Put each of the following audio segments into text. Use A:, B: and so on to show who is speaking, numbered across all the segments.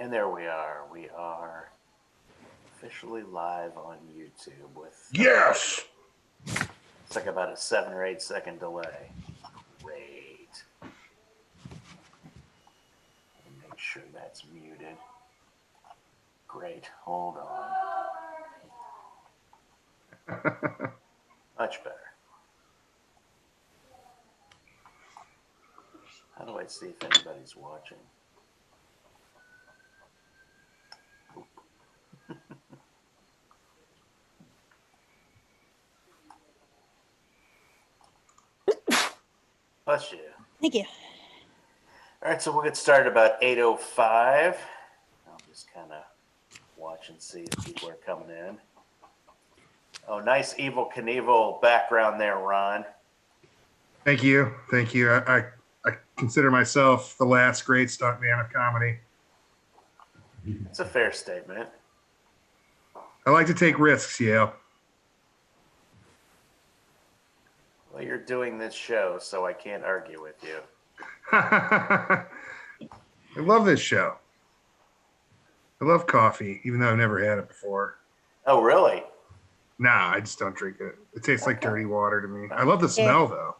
A: And there we are. We are officially live on YouTube with
B: Yes.
A: It's like about a 7 or 8 second delay. Great. Make sure that's muted. Great. Hold on. Much better. How do I see if anybody's watching? Bless you.
C: Thank you.
A: All right, so we'll get started about 8:05. I'll just kind of watch and see if people are coming in. Oh, nice Evel Knievel background there, Ron.
B: Thank you. Thank you. I consider myself the last great stuntman of comedy.
A: It's a fair statement.
B: I like to take risks, Yale.
A: Well, you're doing this show, so I can't argue with you.
B: I love this show. I love coffee, even though I've never had it before.
A: Oh, really?
B: Nah, I just don't drink it. It tastes like dirty water to me. I love the smell, though.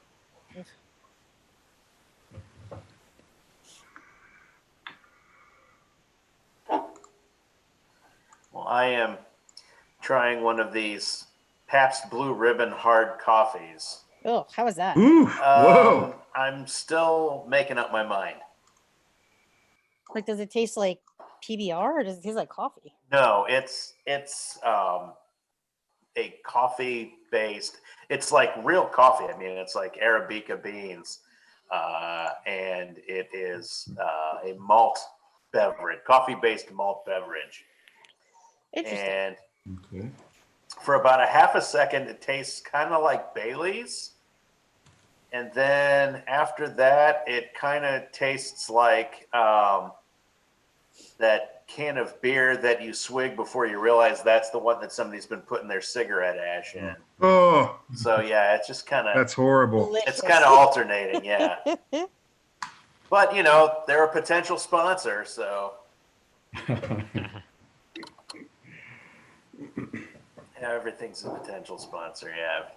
A: Well, I am trying one of these Pabst Blue Ribbon hard coffees.
C: Oh, how was that?
B: Ooh, whoa.
A: I'm still making up my mind.
C: Like, does it taste like PBR or does it taste like coffee?
A: No, it's a coffee based. It's like real coffee. I mean, it's like Arabica beans, and it is a malt beverage, coffee based malt beverage.
C: Interesting.
A: And
D: Okay.
A: for about a half a second, it tastes kind of like Bailey's. And then after that, it kind of tastes like that can of beer that you swig before you realize that's the one that somebody's been putting their cigarette ash in.
B: Oh,
A: So yeah, it's just kind of
B: that's horrible.
A: it's kind of alternating, yeah. But you know, they're a potential sponsor, so yeah, everything's a potential sponsor. Yeah,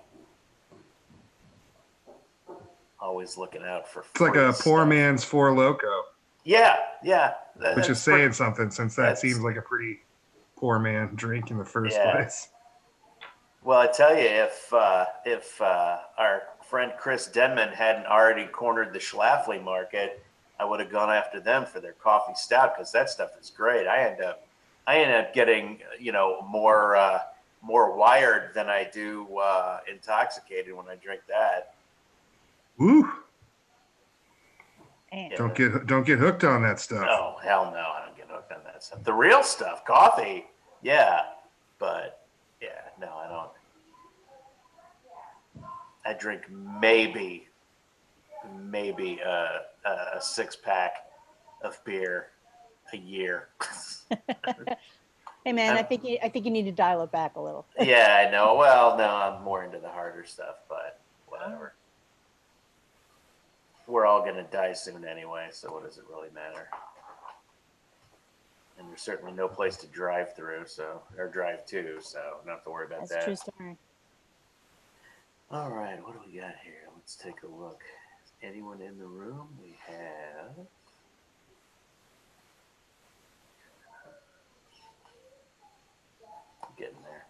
A: always looking out for.
B: It's like a poor man's Four Loko.
A: Yeah.
B: Which is saying something, since that seems like a pretty poor man drink in the first place.
A: Well, I tell you, if our friend Chris Denman hadn't already cornered the Schlafly market, I would have gone after them for their coffee stout because that stuff is great. I end up getting more wired than I do intoxicated when I drink that.
B: Ooh.
C: Yeah.
B: Don't get hooked on that stuff.
A: Oh, hell no, I don't get hooked on that stuff. The real stuff, coffee, yeah, but yeah, no, I don't. I drink maybe a 6-pack of beer a year.
C: Hey man, I think you need to dial it back a little.
A: Yeah, I know. Well, no, I'm more into the harder stuff, but whatever. We're all gonna die soon anyway, so what does it really matter? And there's certainly no place to drive through, or drive to, so don't have to worry about that.
C: That's true story.
A: All right, what do we got here? Let's take a look. Is anyone in the room? We have. Getting there.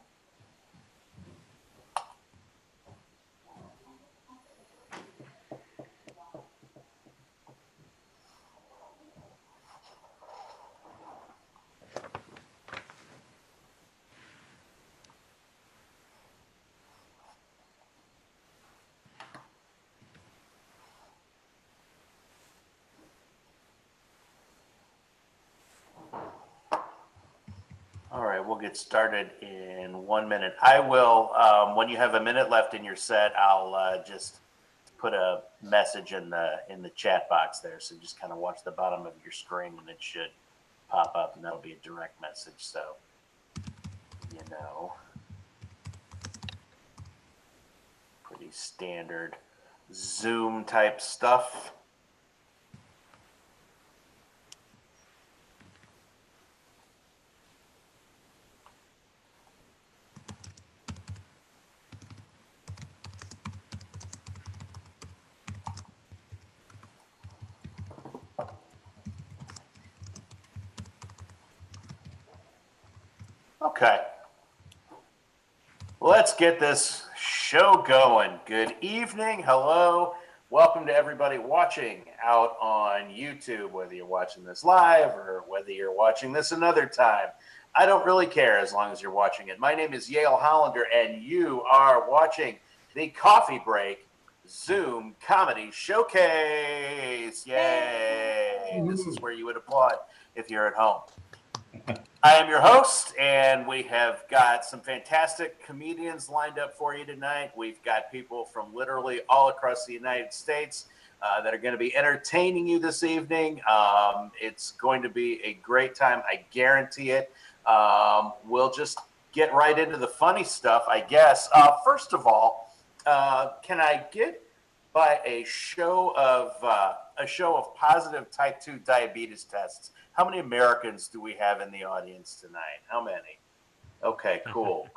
A: All right, we'll get started in 1 minute. I will, when you have a minute left in your set, I'll just put a message in the chat box there. So just kind of watch the bottom of your screen and it should pop up, and that'll be a direct message. So, pretty standard Zoom type stuff. Okay. Let's get this show going. Good evening. Hello. Welcome to everybody watching out on YouTube, whether you're watching this live or whether you're watching this another time. I don't really care as long as you're watching it. My name is Yale Hollander, and you are watching the Coffee Break Zoom Comedy Showcase. Yay! This is where you would applaud if you're at home. I am your host, and we have got some fantastic comedians lined up for you tonight. We've got people from literally all across the United States that are going to be entertaining you this evening. It's going to be a great time. I guarantee it. We'll just get right into the funny stuff, I guess. First of all, can I get by a show of positive type 2 diabetes tests? How many Americans do we have in the audience tonight? How many? Okay, cool.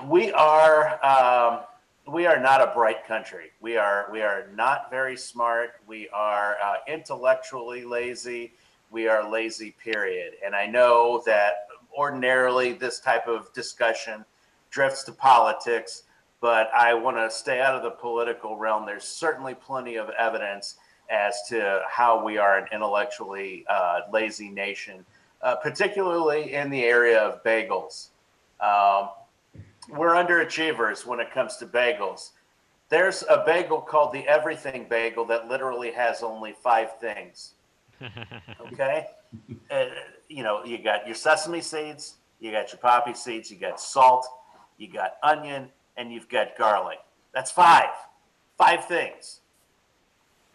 A: We are not a bright country. We are not very smart. We are intellectually lazy. We are lazy, period. And I know that ordinarily this type of discussion drifts to politics, but I want to stay out of the political realm. There's certainly plenty of evidence as to how we are an intellectually lazy nation, particularly in the area of bagels. We're underachievers when it comes to bagels. There's a bagel called the Everything Bagel that literally has only 5 things. Okay? You got your sesame seeds, you got your poppy seeds, you got salt, you got onion, and you've got garlic. That's 5. 5 things.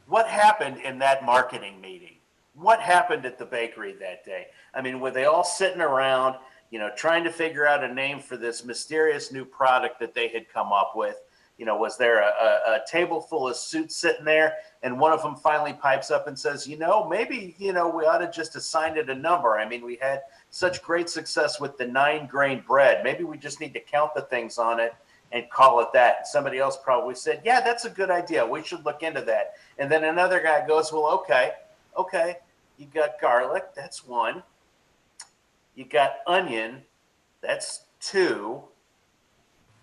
A: What happened in that marketing meeting? What happened at the bakery that day? I mean, were they all sitting around, trying to figure out a name for this mysterious new product that they had come up with? Was there a table full of suits sitting there, and one of them finally pipes up and says, maybe, we ought to just assign it a number. I mean, we had such great success with the 9-grain bread. Maybe we just need to count the things on it and call it that. Somebody else probably said, yeah, that's a good idea. We should look into that. And then another guy goes, well, okay. You got garlic. That's 1. You got onion. That's 2.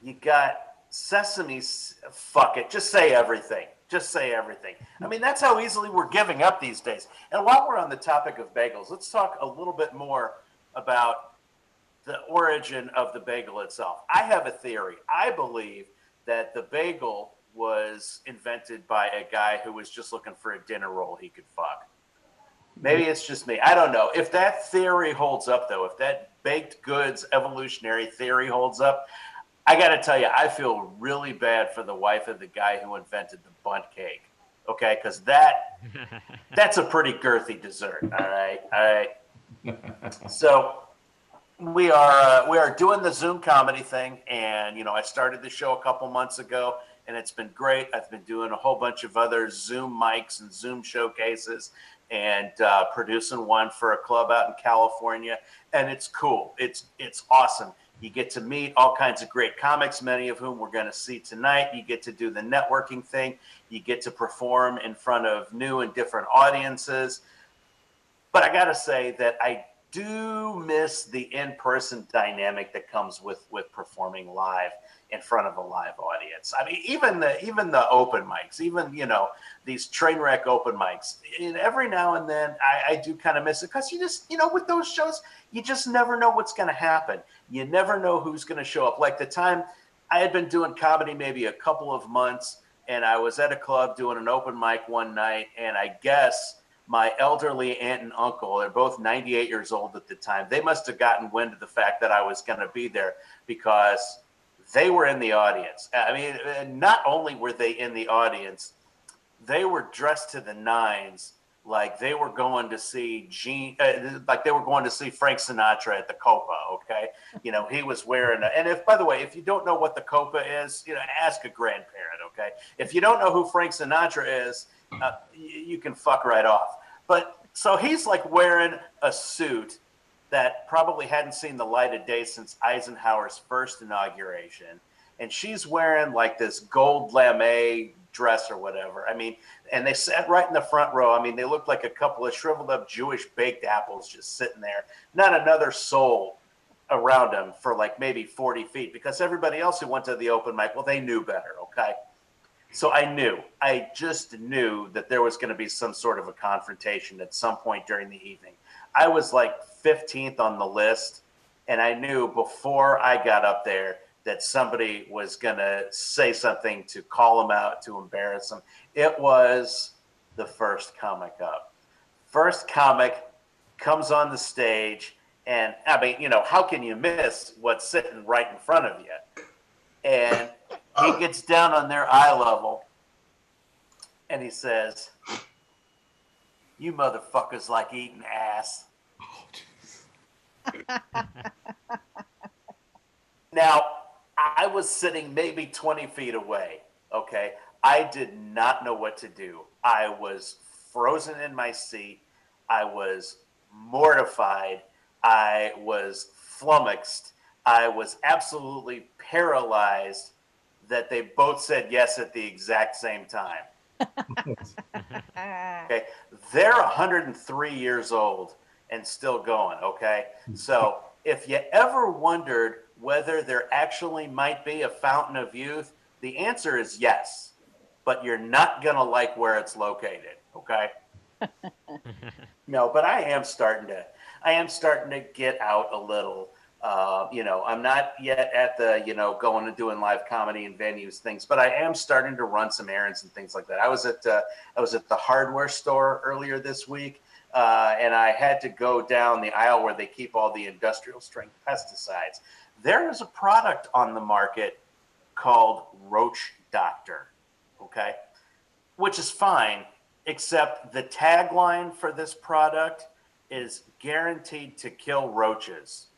A: You got sesame. Fuck it. Just say everything. I mean, that's how easily we're giving up these days. And while we're on the topic of bagels, let's talk a little bit more about the origin of the bagel itself. I have a theory. I believe that the bagel was invented by a guy who was just looking for a dinner roll he could fuck. Maybe it's just me. I don't know. If that theory holds up, though, if that baked goods evolutionary theory holds up, I got to tell you, I feel really bad for the wife of the guy who invented the bundt cake. Okay, because that's a pretty girthy dessert. All right. So we are doing the Zoom comedy thing, and I started the show a couple months ago, and it's been great. I've been doing a whole bunch of other Zoom mics and Zoom showcases, and producing one for a club out in California, and it's cool. It's awesome. You get to meet all kinds of great comics, many of whom we're going to see tonight. You get to do the networking thing. You get to perform in front of new and different audiences. But I got to say that I do miss the in-person dynamic that comes with performing live in front of a live audience. I mean, even the open mics, these train wreck open mics, and every now and then I do kind of miss it, because you just, with those shows, you just never know what's going to happen. You never know who's going to show up. Like the time I had been doing comedy maybe a couple of months, and I was at a club doing an open mic one night, and I guess my elderly aunt and uncle, they're both 98 years old at the time, they must have gotten wind of the fact that I was going to be there, because they were in the audience. I mean, not only were they in the audience, they were dressed to the nines, like they were going to see Frank Sinatra at the Copa. Okay, he was wearing and by the way, if you don't know what the Copa is, ask a grandparent. Okay, if you don't know who Frank Sinatra is, you can fuck right off. But so he's like wearing a suit that probably hadn't seen the light of day since Eisenhower's first inauguration, and she's wearing like this gold lame dress or whatever. I mean, and they sat right in the front row. I mean, they looked like a couple of shriveled up Jewish baked apples just sitting there. Not another soul around them for like maybe 40 feet, because everybody else who went to the open mic, well, they knew better. Okay. So I just knew that there was going to be some sort of a confrontation at some point during the evening. I was like 15th on the list, and I knew before I got up there that somebody was going to say something to call him out, to embarrass him. It was the first comic up. First comic comes on the stage, and I mean, you know, how can you miss what's sitting right in front of you? And he gets down on their eye level, and he says, "You motherfuckers like eating ass." Now, I was sitting maybe 20 feet away, okay? I did not know what to do. I was frozen in my seat. I was mortified. I was flummoxed. I was absolutely paralyzed that they both said yes at the exact same time. Okay, they're 103 years old and still going. Okay, so if you ever wondered whether there actually might be a fountain of youth, the answer is yes, but you're not gonna like where it's located. Okay. No, but I am starting to get out a little. You know, I'm not yet at the, you know, going and doing live comedy and venues things, but I am starting to run some errands and things like that. I was at the hardware store earlier this week, and I had to go down the aisle where they keep all the industrial strength pesticides. There is a product on the market called Roach Doctor, okay, which is fine, except the tagline for this product is guaranteed to kill roaches.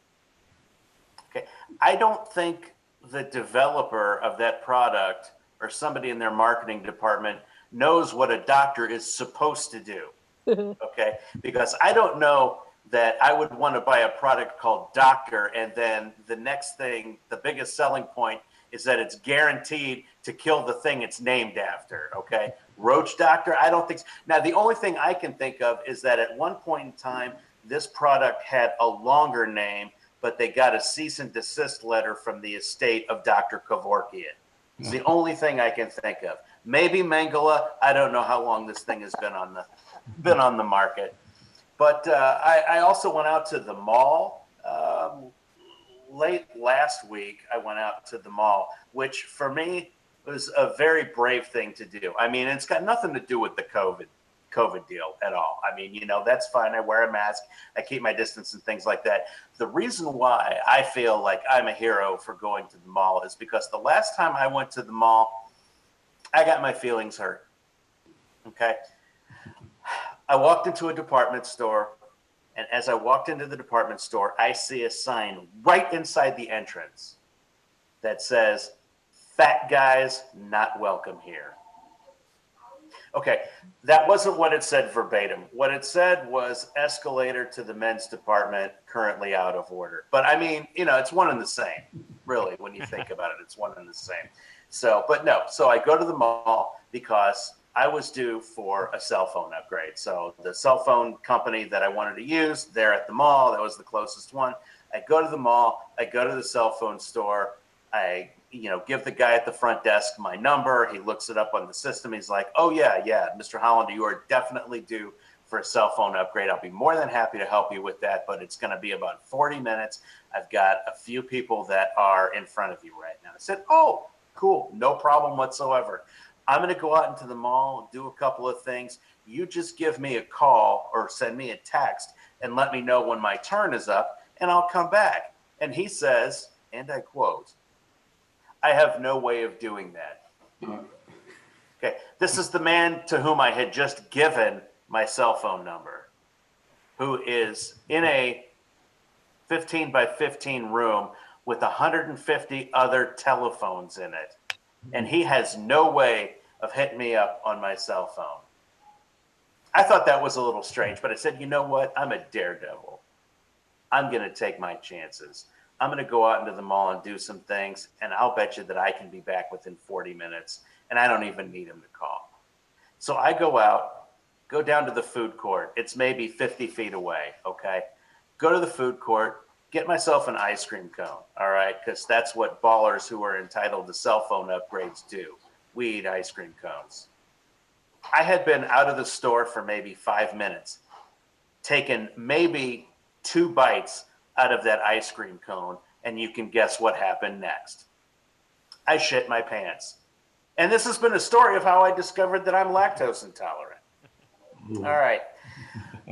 A: Okay, I don't think the developer of that product or somebody in their marketing department knows what a doctor is supposed to do. Okay, because I don't know that I would want to buy a product called Doctor, and then the next thing, the biggest selling point is that it's guaranteed to kill the thing it's named after. Okay, Roach Doctor, I don't think so. Now, the only thing I can think of is that at one point in time, this product had a longer name, but they got a cease and desist letter from the estate of Dr. Kevorkian. It's the only thing I can think of. Maybe Mangala. I don't know how long this thing has been on the market. But I also went out to the mall late last week. I went out to the mall, which for me was a very brave thing to do. I mean, it's got nothing to do with the COVID deal at all. I mean, you know, that's fine. I wear a mask. I keep my distance and things like that. The reason why I feel like I'm a hero for going to the mall is because the last time I went to the mall, I got my feelings hurt. Okay. I walked into a department store, and as I walked into the department store, I see a sign right inside the entrance that says, "Fat guys not welcome here." Okay, that wasn't what it said verbatim. What it said was escalator to the men's department currently out of order. But I mean, you know, it's one and the same, really, when you think about it, it's one and the same. So, but no, so I go to the mall because I was due for a cell phone upgrade. So the cell phone company that I wanted to use, they're at the mall. That was the closest one. I go to the mall. I go to the cell phone store. I, you know, give the guy at the front desk my number. He looks it up on the system. He's like, "Oh yeah, Mr. Hollander, you are definitely due for a cell phone upgrade. I'll be more than happy to help you with that, but it's going to be about 40 minutes. I've got a few people that are in front of you right now." I said, "Oh, cool. No problem whatsoever. I'm going to go out into the mall, do a couple of things. You just give me a call or send me a text and let me know when my turn is up, and I'll come back." And he says, and I quote, "I have no way of doing that." Okay, this is the man to whom I had just given my cell phone number, who is in a 15 by 15 room with 150 other telephones in it. And he has no way of hitting me up on my cell phone. I thought that was a little strange, but I said, you know what? I'm a daredevil. I'm going to take my chances. I'm going to go out into the mall and do some things, and I'll bet you that I can be back within 40 minutes. and I don't even need him to call. So I go down to the food court. It's maybe 50 feet away. Okay. Go to the food court, get myself an ice cream cone. All right. Because that's what ballers who are entitled to cell phone upgrades do. We eat ice cream cones. I had been out of the store for maybe 5 minutes, taken maybe 2 bites out of that ice cream cone, and you can guess what happened next. I shit my pants. And this has been a story of how I discovered that I'm lactose intolerant. All right.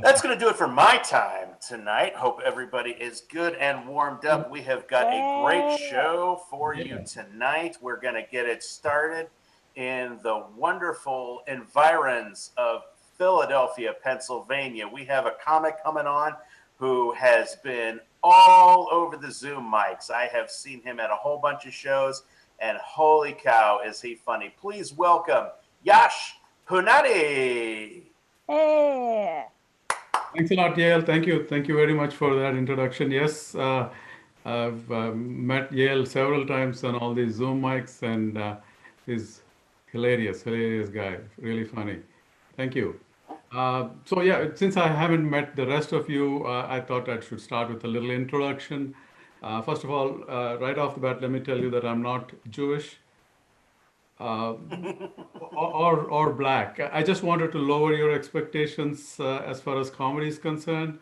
A: That's going to do it for my time tonight. Hope everybody is good and warmed up. We have got a great show for you tonight. We're going to get it started in the wonderful environs of Philadelphia, Pennsylvania. We have a comic coming on who has been all over the Zoom mics. I have seen him at a whole bunch of shows, and holy cow, is he funny. Please welcome Yash Punani.
C: Hey.
D: Thanks a lot, Yale. Thank you. Thank you very much for that introduction. Yes, I've met Yale several times on all these Zoom mics, and he's hilarious guy, really funny. Thank you. So yeah, since I haven't met the rest of you, I thought I should start with a little introduction. First of all, right off the bat, let me tell you that I'm not Jewish or black. I just wanted to lower your expectations as far as comedy is concerned.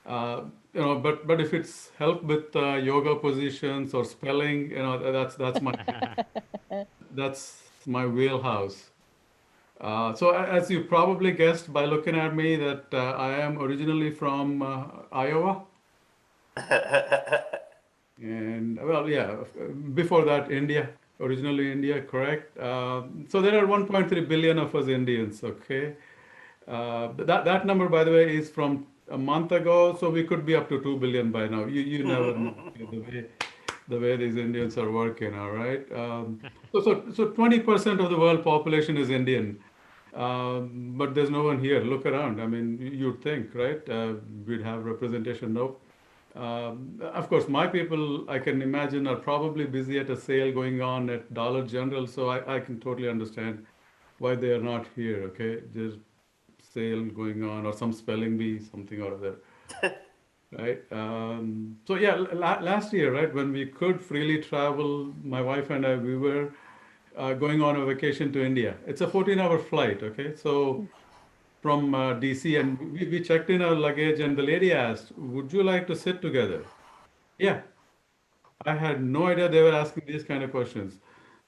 D: But if it's help with yoga positions or spelling, that's my wheelhouse. So as you probably guessed by looking at me, that I am originally from Iowa. And well, yeah, before that, India, originally India, correct? So there are 1.3 billion of us Indians, okay? That number, by the way, is from a month ago, so we could be up to 2 billion by now. You never know the way these Indians are working, all right? So 20% of the world population is Indian, but there's no one here. Look around. I mean, you'd think, right? We'd have representation. Nope. Of course, my people, I can imagine, are probably busy at a sale going on at Dollar General, so I can totally understand why they are not here, okay? There's sale going on, or some spelling bee, something or other, right? So yeah, last year, right, when we could freely travel, my wife and I, we were going on a vacation to India. It's a 14-hour flight, okay? So from DC, and we checked in our luggage, and the lady asked, would you like to sit together? Yeah. I had no idea they were asking these kind of questions.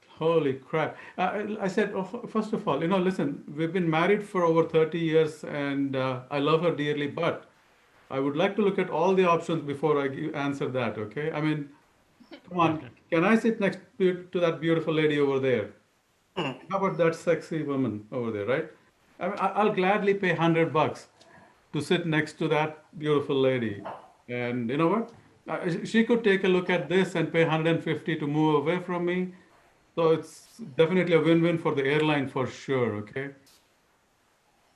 D: Holy crap. I said, oh, first of all, listen, we've been married for over 30 years, and I love her dearly, but I would like to look at all the options before I answer that, okay? I mean, come on, can I sit next to that beautiful lady over there? How about that sexy woman over there, right? I mean, I'll gladly pay $100 to sit next to that beautiful lady. And you know what? She could take a look at this and pay $150 to move away from me. So it's definitely a win-win for the airline for sure, okay?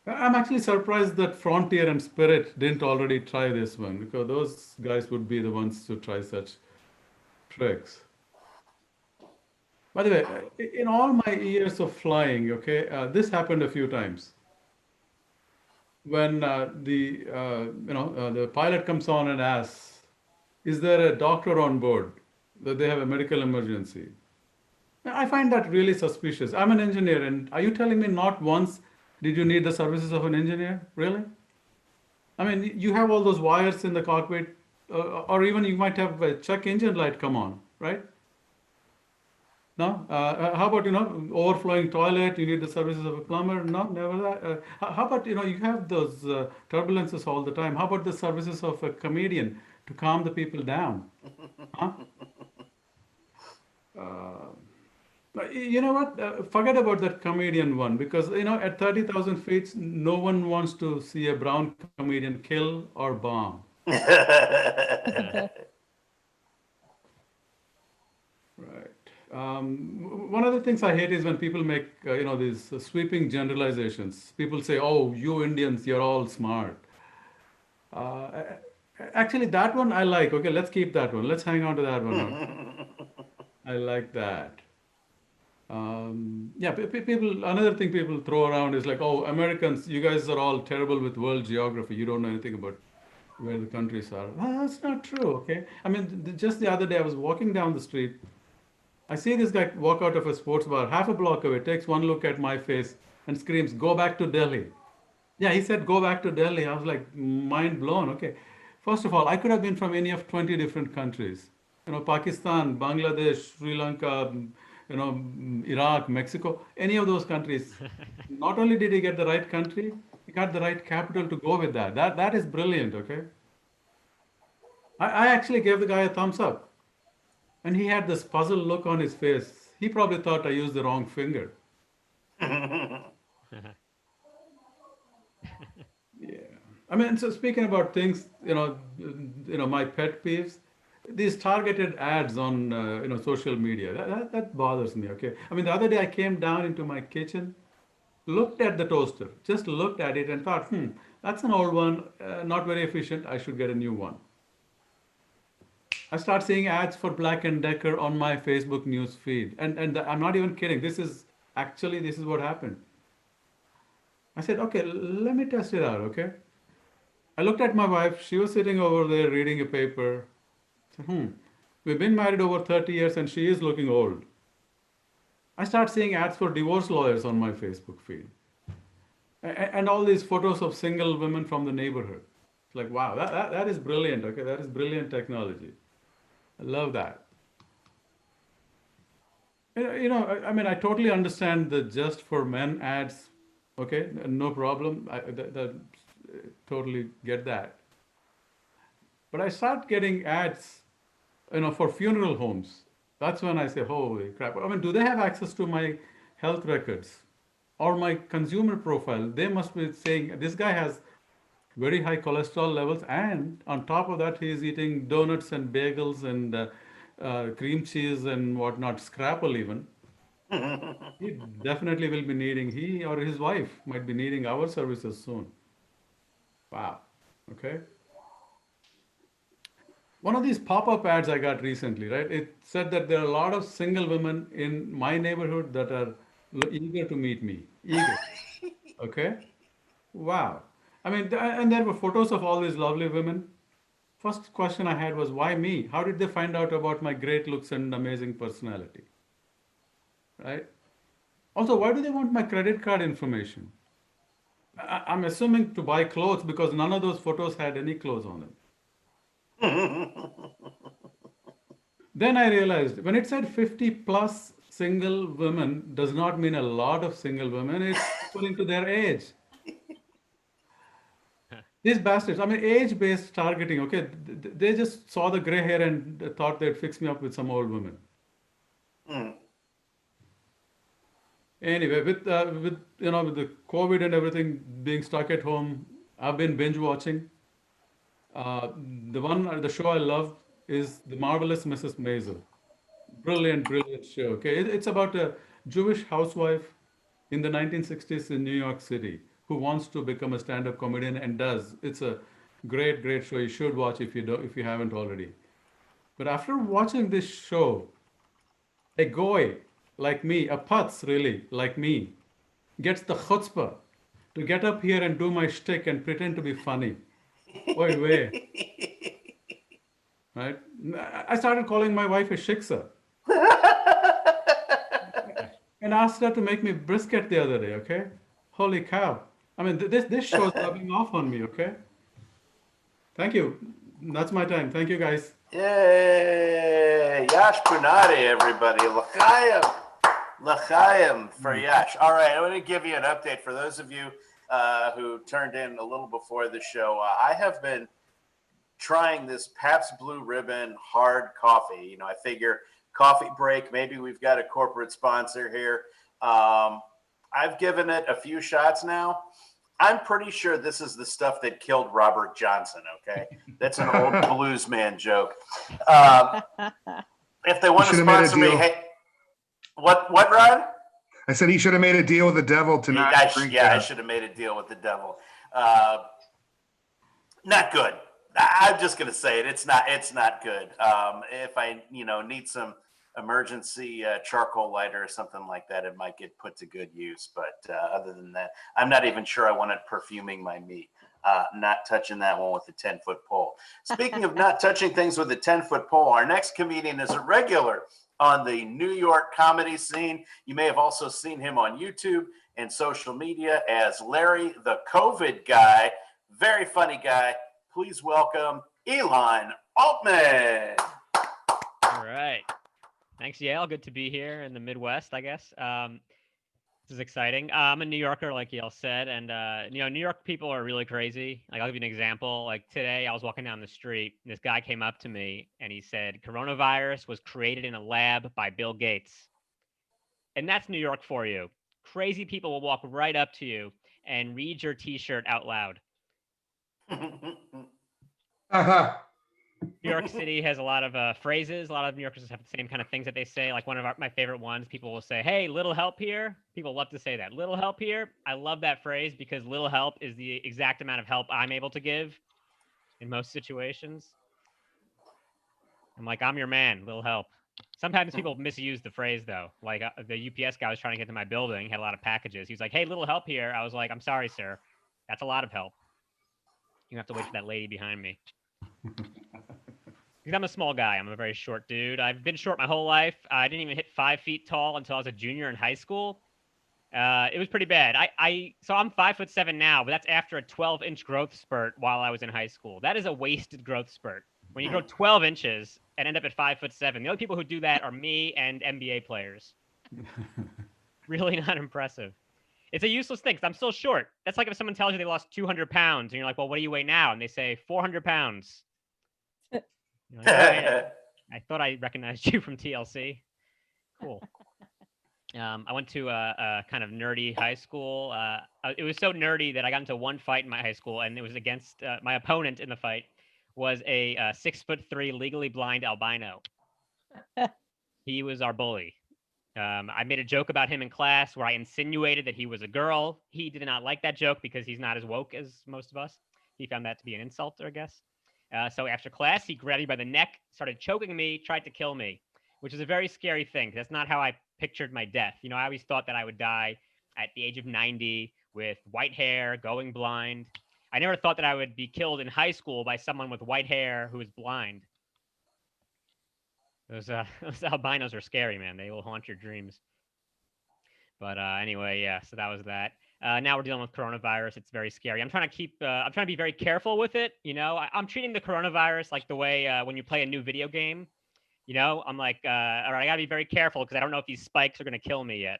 D: I'm actually surprised that Frontier and Spirit didn't already try this one, because those guys would be the ones to try such tricks. By the way, in all my years of flying, okay, this happened a few times. When the pilot comes on and asks, is there a doctor on board, that they have a medical emergency? I find that really suspicious. I'm an engineer, and are you telling me not once did you need the services of an engineer? Really? I mean, you have all those wires in the cockpit, or even you might have a check engine light come on, right? No? How about, overflowing toilet, you need the services of a plumber? No, never that. How about, you have those turbulences all the time. How about the services of a comedian to calm the people down? Huh? You know what? Forget about that comedian one, because, at 30,000 feet, no one wants to see a brown comedian kill or bomb. Right. One of the things I hate is when people make, these sweeping generalizations. People say, oh, you Indians, you're all smart. Actually, that one I like. Okay, let's keep that one. Let's hang on to that one. I like that. Yeah, people. Another thing people throw around is like, "Oh, Americans, you guys are all terrible with world geography. You don't know anything about where the countries are." Well, that's not true. Okay, I mean, just the other day, I was walking down the street. I see this guy walk out of a sports bar half a block away, takes one look at my face, and screams, "Go back to Delhi." Yeah, he said, "Go back to Delhi." I was like, mind blown. Okay, first of all, I could have been from any of 20 different countries. Pakistan, Bangladesh, Sri Lanka, Iraq, Mexico, any of those countries. Not only did he get the right country, he got the right capital to go with that. That is brilliant. Okay, I actually gave the guy a thumbs up, and he had this puzzled look on his face. He probably thought I used the wrong finger. Yeah. I mean, so speaking about things, my pet peeves, these targeted ads on, social media, that bothers me, okay? I mean, the other day I came down into my kitchen, looked at the toaster, just looked at it and thought, that's an old one, not very efficient, I should get a new one. I start seeing ads for Black& Decker on my Facebook news feed. I'm not even kidding. This is what happened. I said, okay, let me test it out, okay? I looked at my wife. She was sitting over there reading a paper. I said, we've been married over 30 years and she is looking old. I start seeing ads for divorce lawyers on my Facebook feed. And all these photos of single women from the neighborhood. It's like, wow, that is brilliant, okay? That is brilliant technology. I love that. I mean, I totally understand the just for men ads. Okay, no problem. Totally get that. But I start getting ads, for funeral homes. That's when I say, holy crap. I mean, do they have access to my health records or my consumer profile? They must be saying this guy has very high cholesterol levels, and on top of that, he is eating donuts and bagels and cream cheese and whatnot, scrapple even. He definitely will be needing, he or his wife might be needing our services soon. Wow. Okay. One of these pop-up ads I got recently, right? It said that there are a lot of single women in my neighborhood that are eager to meet me. Eager. Okay. Wow. I mean, and there were photos of all these lovely women. First question I had was, why me? How did they find out about my great looks and amazing personality? Right? Also, why do they want my credit card information? I'm assuming to buy clothes because none of those photos had any clothes on them. Then I realized when it said 50 plus single women does not mean a lot of single women, it's according to their age. These bastards, I mean, age-based targeting, okay, they just saw the gray hair and thought they'd fix me up with some old women. Anyway, with the COVID and everything being stuck at home, I've been binge watching. The show I love is The Marvelous Mrs. Maisel. Brilliant, brilliant show. Okay, it's about a Jewish housewife in the 1960s in New York City who wants to become a stand-up comedian and does. It's a great, great show. You should watch if you haven't already. But after watching this show, a goy like me, a putz really like me, gets the chutzpah to get up here and do my shtick and pretend to be funny. Wait, wait. Right? I started calling my wife a shiksa and asked her to make me brisket the other day, okay? Holy cow. I mean, this show's rubbing off on me, okay? Thank you. That's my time. Thank you, guys.
A: Yay! Yash Punani, everybody. L'chaim. L'chaim for Yash. All right, I'm going to give you an update for those of you who turned in a little before the show. I have been trying this Pabst Blue Ribbon hard coffee. I figure coffee break, maybe we've got a corporate sponsor here. I've given it a few shots now. I'm pretty sure this is the stuff that killed Robert Johnson, okay? That's an old blues man joke. If they want to sponsor me, hey, what, Rod?
B: I said he should have made a deal with the devil tonight.
A: I should have made a deal with the devil. Not good. I'm just going to say it. It's not good. If I, need some emergency charcoal lighter or something like that, it might get put to good use. But other than that, I'm not even sure I wanted perfuming my meat. Not touching that one with the 10-foot pole. Speaking of not touching things with a 10-foot pole, our next comedian is a regular on the New York comedy scene. You may have also seen him on YouTube and social media as Larry the COVID guy. Very funny guy. Please welcome Elon Altman.
E: All right. Thanks, Yale. Good to be here in the Midwest, I guess. This is exciting. I'm a New Yorker, like Yale said, and New York people are really crazy. Like, I'll give you an example. Like today, I was walking down the street, and this guy came up to me, and he said, "Coronavirus was created in a lab by Bill Gates." And that's New York for you. Crazy people will walk right up to you and read your T-shirt out loud. New York City has a lot of phrases. A lot of New Yorkers have the same kind of things that they say. Like one of my favorite ones, people will say, "Hey, little help here." People love to say that. Little help here. I love that phrase because little help is the exact amount of help I'm able to give in most situations. I'm like, I'm your man, little help. Sometimes people misuse the phrase though. Like the UPS guy was trying to get to my building, had a lot of packages. He was like, "Hey, little help here." I was like, "I'm sorry, sir. That's a lot of help. You have to wait for that lady behind me." Because I'm a small guy. I'm a very short dude. I've been short my whole life. I didn't even hit 5 feet tall until I was a junior in high school. It was pretty bad. So I'm 5'7" now, but that's after a 12-inch growth spurt while I was in high school. That is a wasted growth spurt. When you grow 12 inches and end up at 5'7", the only people who do that are me and NBA players. Really not impressive. It's a useless thing because I'm still short. That's like if someone tells you they lost 200 pounds and you're like, "Well, what do you weigh now?" And they say 400 pounds. You're like, "All right, I thought I recognized you from TLC." Cool. I went to a kind of nerdy high school. It was so nerdy that I got into one fight in my high school, and it was against my opponent in the fight was a 6'3" legally blind albino. He was our bully. I made a joke about him in class where I insinuated that he was a girl. He did not like that joke because he's not as woke as most of us. He found that to be an insult, I guess. So after class, he grabbed me by the neck, started choking me, tried to kill me, which is a very scary thing. That's not how I pictured my death. I always thought that I would die at the age of 90 with white hair, going blind. I never thought that I would be killed in high school by someone with white hair who is blind. Those albinos are scary, man. They will haunt your dreams. But anyway, yeah, so that was that. Now we're dealing with coronavirus. It's very scary. I'm trying to be very careful with it. I'm treating the coronavirus like the way when you play a new video game. I'm like, all right, I gotta be very careful because I don't know if these spikes are gonna kill me yet.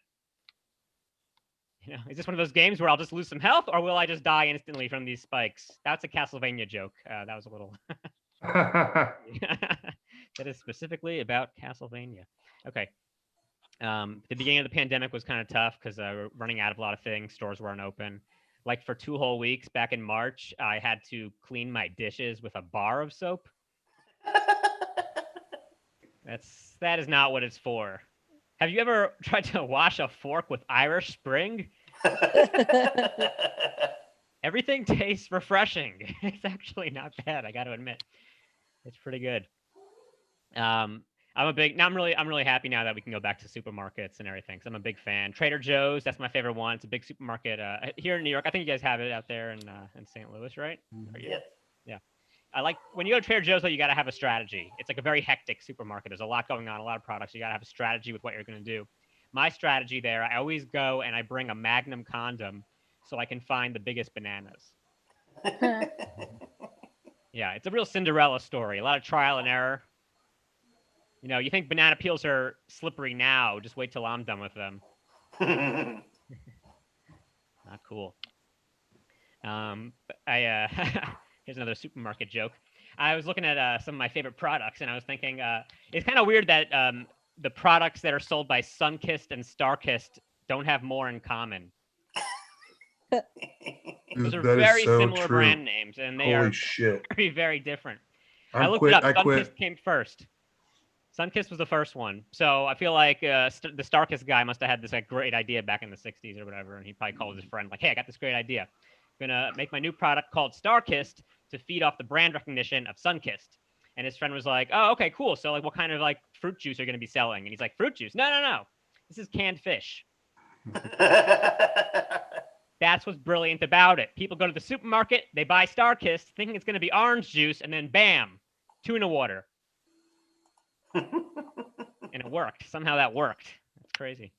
E: Is this one of those games where I'll just lose some health, or will I just die instantly from these spikes? That's a Castlevania joke. That was a little. That is specifically about Castlevania. Okay. The beginning of the pandemic was kind of tough because we're running out of a lot of things. Stores weren't open. Like for 2 whole weeks back in March, I had to clean my dishes with a bar of soap. That is not what it's for. Have you ever tried to wash a fork with Irish Spring? Everything tastes refreshing. It's actually not bad, I got to admit. It's pretty good. I'm really happy now that we can go back to supermarkets and everything. Cause I'm a big fan. Trader Joe's, that's my favorite one. It's a big supermarket here in New York. I think you guys have it out there in St. Louis, right?
A: Yeah.
E: Yeah. I like when you go to Trader Joe's, though, you got to have a strategy. It's like a very hectic supermarket. There's a lot going on, a lot of products. You got to have a strategy with what you're going to do. My strategy there, I always go and I bring a Magnum condom so I can find the biggest bananas. Yeah, it's a real Cinderella story. A lot of trial and error. You think banana peels are slippery now. Just wait till I'm done with them. Not cool. Here's another supermarket joke. I was looking at some of my favorite products, and I was thinking it's kind of weird that the products that are sold by Sunkist and Starkist don't have more in common. Those are very similar brand names, and they are very, very different. I looked it up. Sunkist came first. Sunkist was the first one. So I feel like the Starkist guy must have had this great idea back in the 60s or whatever, and he probably called his friend like, "Hey, I got this great idea. I'm going to make my new product called Starkist to feed off the brand recognition of Sunkist." And his friend was like, "Oh, okay, cool. So like, what kind of like fruit juice are you gonna be selling?" And he's like, "Fruit juice? No, no, no. This is canned fish." That's what's brilliant about it. People go to the supermarket, they buy StarKist, thinking it's gonna be orange juice, and then bam, tuna water. And it worked. Somehow that worked. That's crazy.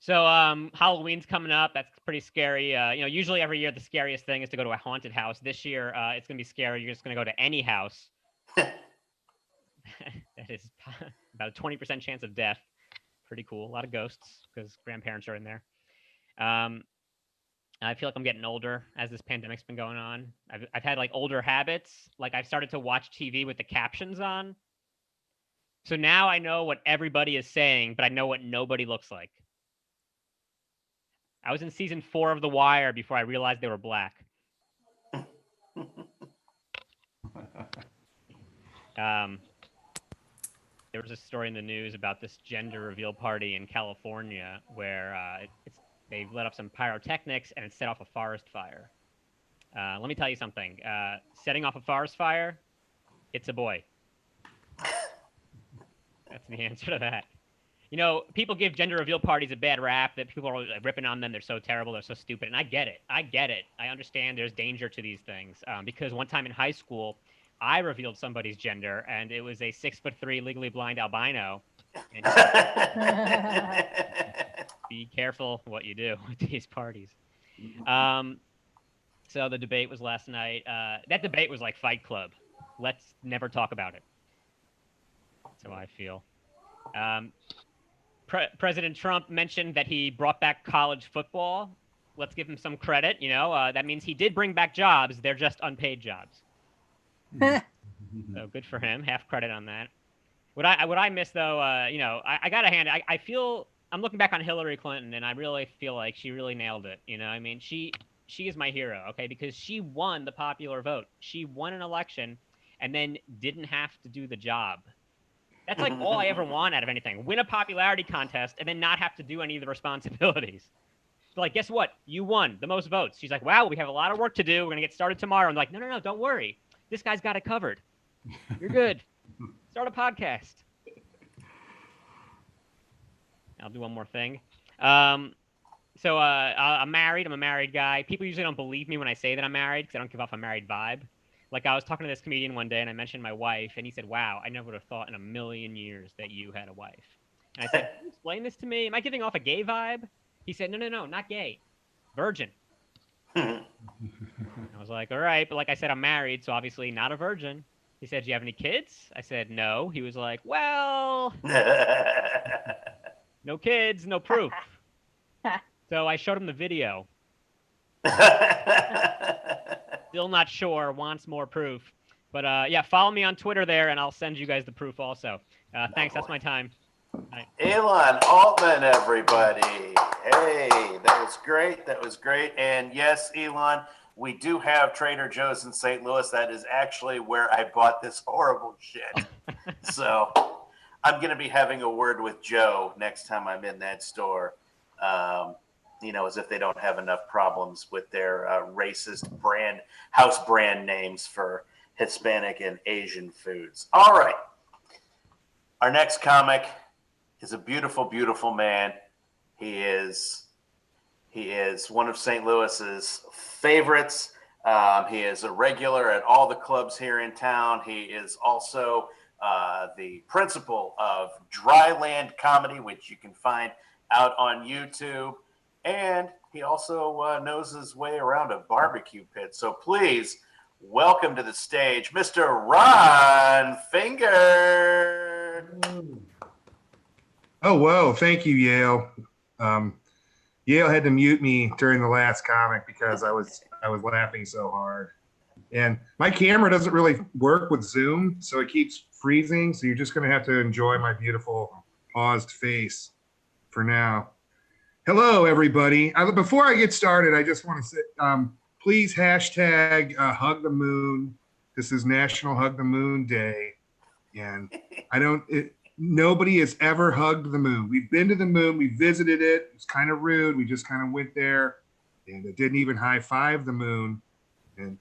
E: So Halloween's coming up. That's pretty scary. Usually every year the scariest thing is to go to a haunted house. This year it's gonna be scary. You're just gonna go to any house. That is about a 20% chance of death. Pretty cool. A lot of ghosts because grandparents are in there. I feel like I'm getting older as this pandemic's been going on. I've had like older habits. Like I've started to watch TV with the captions on. So now I know what everybody is saying, but I know what nobody looks like. I was in season 4 of The Wire before I realized they were black. There was a story in the news about this gender reveal party in California where they lit up some pyrotechnics and it set off a forest fire. Let me tell you something. Setting off a forest fire, it's a boy. That's the answer to that. People give gender reveal parties a bad rap, that people are ripping on them. They're so terrible. They're so stupid. And I get it. I understand there's danger to these things. Because one time in high school, I revealed somebody's gender, and it was a 6'3" legally blind albino. And be careful what you do with these parties. So the debate was last night. That debate was like Fight Club. Let's never talk about it. That's how I feel. President Trump mentioned that he brought back college football. Let's give him some credit. That means he did bring back jobs. They're just unpaid jobs. So good for him. Half credit on that. What I miss though, I gotta hand it. I feel I'm looking back on Hillary Clinton, and I really feel like she really nailed it. I mean, she is my hero, okay, because she won the popular vote. She won an election, and then didn't have to do the job. That's like all I ever want out of anything. Win a popularity contest, and then not have to do any of the responsibilities. So like, guess what? You won the most votes. She's like, wow, we have a lot of work to do. We're gonna get started tomorrow. I'm like, no, don't worry. This guy's got it covered. You're good. Start a podcast. I'll do one more thing. So I'm married. I'm a married guy. People usually don't believe me when I say that I'm married because I don't give off a married vibe. Like I was talking to this comedian one day and I mentioned my wife and he said, wow, I never would have thought in a million years that you had a wife. And I said, can you explain this to me? Am I giving off a gay vibe? He said, no, not gay. Virgin. I was like, all right. But like I said, I'm married, so obviously not a virgin. He said, do you have any kids? I said, no. He was like, well, no kids, no proof. So I showed him the video. Still not sure, wants more proof. But yeah, follow me on Twitter there, and I'll send you guys the proof also. Thanks, that's my time. Bye.
A: Elon Altman, everybody. Hey, that was great. And yes, Elon, we do have Trader Joe's in St. Louis. That is actually where I bought this horrible shit. So I'm going to be having a word with Joe next time I'm in that store. As if they don't have enough problems with their racist house brand names for Hispanic and Asian foods. All right. Our next comic is a beautiful, beautiful man. He is one of St. Louis's favorites. He is a regular at all the clubs here in town. He is also the principal of Dryland Comedy, which you can find out on YouTube. And he also knows his way around a barbecue pit. So please welcome to the stage, Mr. Ron Finger.
B: Oh, whoa. Thank you, Yale. Yale had to mute me during the last comic because I was laughing so hard. And my camera doesn't really work with Zoom, so it keeps freezing. So you're just going to have to enjoy my beautiful paused face for now. Hello, everybody. Before I get started, I just want to say, please hashtag Hug the Moon. This is National Hug the Moon Day. And nobody has ever hugged the moon. We've been to the moon. We visited it. It's kind of rude. We just kind of went there and it didn't even high five the moon. And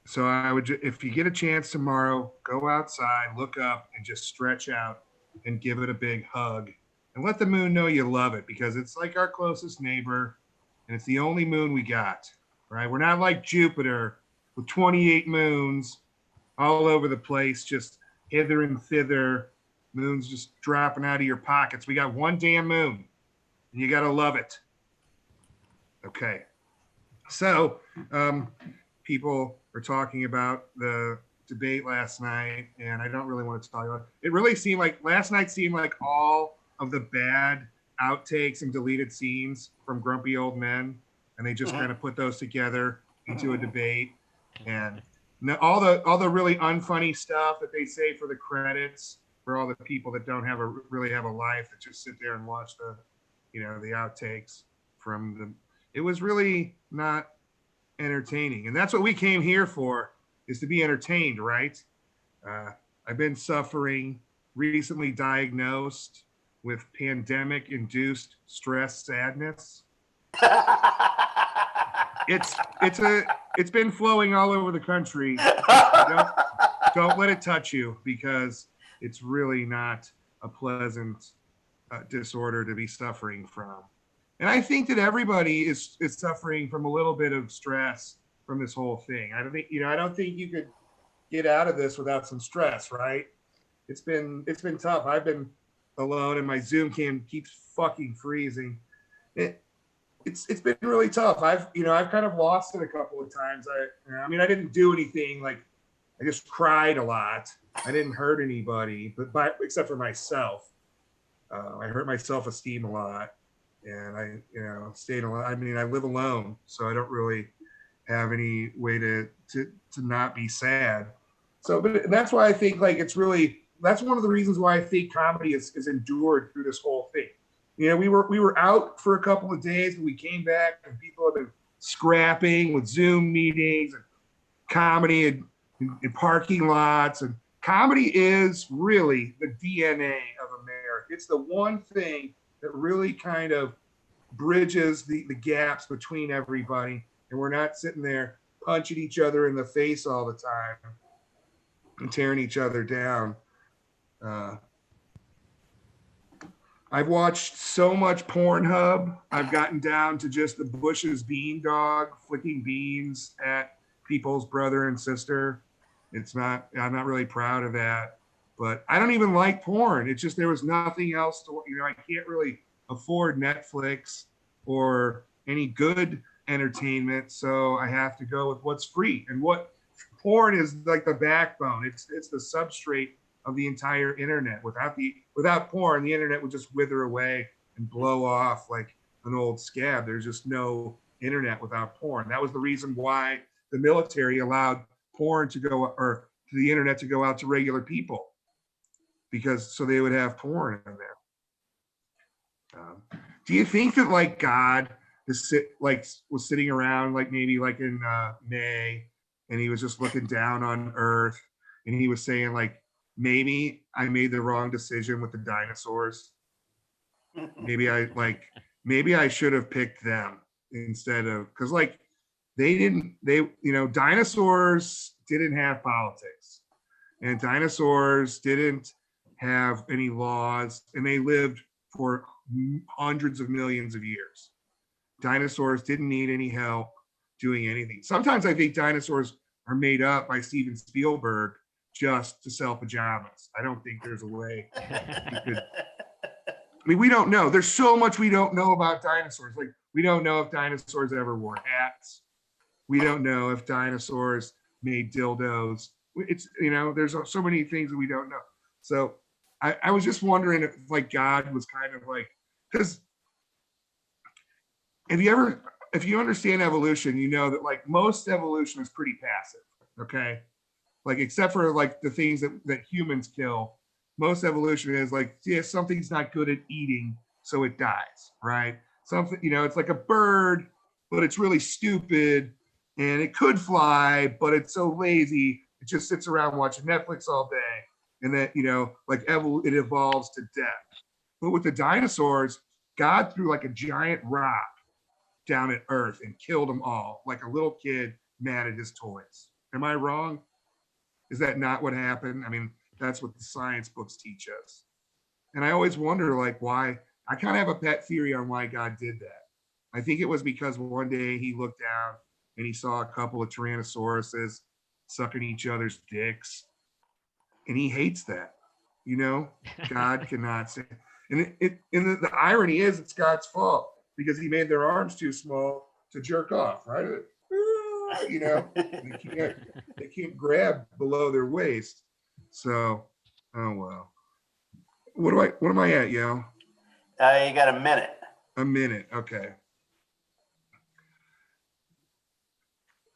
B: So I would, if you get a chance tomorrow, go outside, look up, and just stretch out and give it a big hug, and let the moon know you love it, because it's like our closest neighbor, and it's the only moon we got. Right? We're not like Jupiter with 28 moons all over the place, just hither and thither. Moons just dropping out of your pockets. We got one damn moon, and you gotta love it. Okay. So, people are talking about the debate last night, and I don't really want to talk about it. It really seemed like last night seemed like all of the bad outtakes and deleted scenes from Grumpy Old Men, and they just kind of put those together into a debate. And all the really unfunny stuff that they say for the credits for all the people that don't really have a life, that just sit there and watch the outtakes from the. It was really not entertaining, and that's what we came here for, is to be entertained, right? I've been suffering, recently diagnosed with pandemic-induced stress sadness. It's been flowing all over the country. Don't let it touch you, because it's really not a pleasant disorder to be suffering from. And I think that everybody is suffering from a little bit of stress from this whole thing. I don't think you could get out of this without some stress, right? It's been tough. I've been alone, and my Zoom cam keeps fucking freezing. It's been really tough. I've kind of lost it a couple of times. I mean, I didn't do anything, like I just cried a lot. I didn't hurt anybody, except for myself. I hurt my self-esteem a lot. And I stayed alone. I mean, I live alone, so I don't really have any way to not be sad. So, but that's why I think, like, that's one of the reasons why I think comedy is endured through this whole thing. We were out for a couple of days, but we came back, and people have been scrapping with Zoom meetings and comedy in parking lots. And comedy is really the DNA of America. It's the one thing that really kind of bridges the gaps between everybody, and we're not sitting there punching each other in the face all the time and tearing each other down. I've watched so much Pornhub. I've gotten down to just the Bush's bean dog flicking beans at people's brother and sister. I'm not really proud of that. But I don't even like porn. It's just there was nothing else to, I can't really afford Netflix or any good entertainment, so I have to go with what's free. And what porn is like the backbone. It's the substrate of the entire internet. Without porn, the internet would just wither away and blow off like an old scab. There's just no internet without porn. That was the reason why the military allowed porn to go, or to the internet to go out to regular people, because so they would have porn in there. Do you think that, like, God was sitting around, like maybe like in May, and he was just looking down on Earth, and he was saying, like, maybe I made the wrong decision with the dinosaurs. Maybe I should have picked them instead of, because like dinosaurs didn't have politics, and dinosaurs didn't have any laws, and they lived for hundreds of millions of years. Dinosaurs didn't need any help doing anything. Sometimes I think dinosaurs are made up by Steven Spielberg just to sell pajamas. I don't think there's a way we don't know. There's so much we don't know about dinosaurs. Like, we don't know if dinosaurs ever wore hats. We don't know if dinosaurs made dildos. It's, there's so many things that we don't know. So I was just wondering if, like, God was kind of like, because if you understand evolution, you know that, like, most evolution is pretty passive, okay? Like, except for like the things that humans kill, most evolution is like, yeah, something's not good at eating, so it dies, right? Something, it's like a bird, but it's really stupid, and it could fly, but it's so lazy, it just sits around watching Netflix all day. And then, it evolves to death. But with the dinosaurs, God threw like a giant rock down at Earth and killed them all, like a little kid mad at his toys. Am I wrong? Is that not what happened? I mean, that's what the science books teach us. And I always wonder, like, why. I kind of have a pet theory on why God did that. I think it was because one day he looked down and he saw a couple of Tyrannosauruses sucking each other's dicks, and he hates that. You know, God cannot say. And the irony is, it's God's fault because he made their arms too small to jerk off, right? You know, they can't grab below their waist. So, oh well. What am I at, yo?
A: You got a minute.
B: A minute, okay.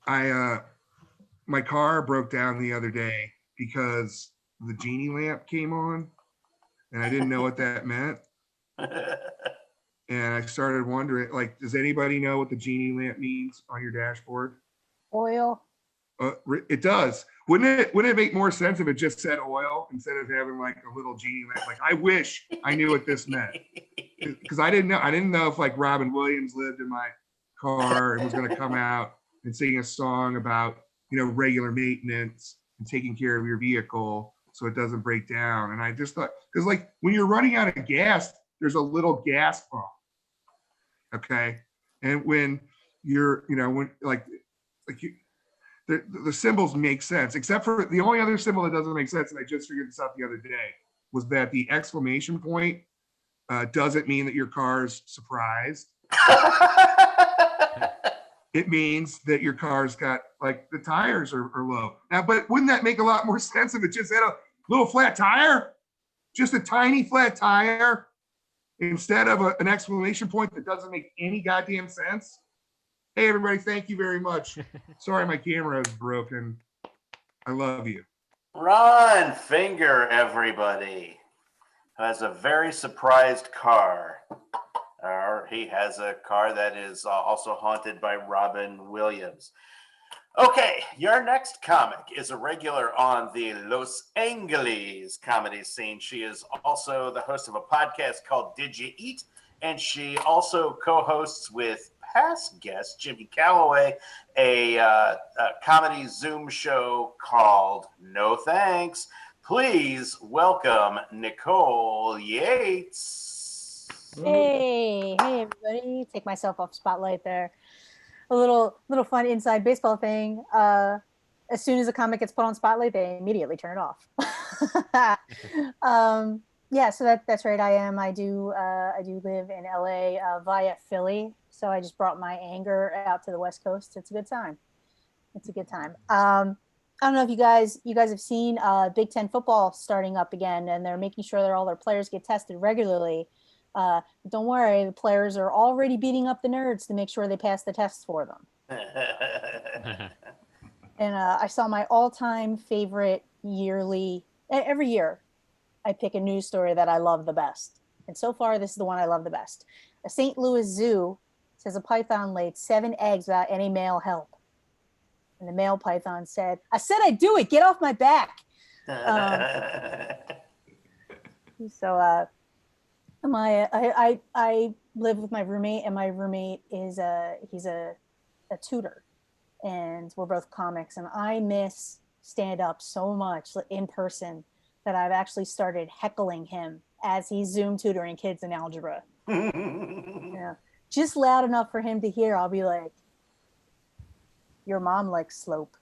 B: My car broke down the other day because the genie lamp came on, and I didn't know what that meant. And I started wondering, like, does anybody know what the genie lamp means on your dashboard?
C: Oil.
B: It does. Wouldn't it make more sense if it just said oil instead of having like a little genie lamp? Like, I wish I knew what this meant, because I didn't know. I didn't know if like Robin Williams lived in my car and was going to come out and sing a song about, you know, regular maintenance and taking care of your vehicle so it doesn't break down. And I just thought, because like when you're running out of gas, there's a little gas pump. Okay. And when you're, you know, when like you, the symbols make sense, except for the only other symbol that doesn't make sense, and I just figured this out the other day, was that the exclamation point doesn't mean that your car's surprised. It means that your car's got, like, the tires are low. Now, but wouldn't that make a lot more sense if it just had a little flat tire? Just a tiny flat tire instead of an exclamation point that doesn't make any goddamn sense? Hey, everybody, thank you very much. Sorry, my camera is broken. I love you.
A: Ron Finger, everybody, has a very surprised car. Or he has a car that is also haunted by Robin Williams. Okay, your next comic is a regular on the Los Angeles comedy scene. She is also the host of a podcast called Did You Eat? And she also co-hosts with past guest Jimmy Calloway a comedy Zoom show called No Thanks. Please welcome Nicole Yates.
C: Hey, everybody. Take myself off spotlight there. A little fun inside baseball thing. As soon as a comic gets put on spotlight, they immediately turn it off. Yeah, so that's right. I do live in LA via Philly. So I just brought my anger out to the West Coast. It's a good time. I don't know if you guys have seen Big Ten football starting up again, and they're making sure that all their players get tested regularly. Don't worry, the players are already beating up the nerds to make sure they pass the tests for them. And I saw my all-time favorite every year I pick a news story that I love the best. And so far, this is the one I love the best. A St. Louis zoo says a python laid 7 eggs without any male help. And the male python said, "I said I'd do it. Get off my back." So I live with my roommate, and my roommate is he's a tutor, and we're both comics, and I miss stand up so much in person that I've actually started heckling him as he's Zoom tutoring kids in algebra. Yeah, just loud enough for him to hear. I'll be like, "Your mom likes slope."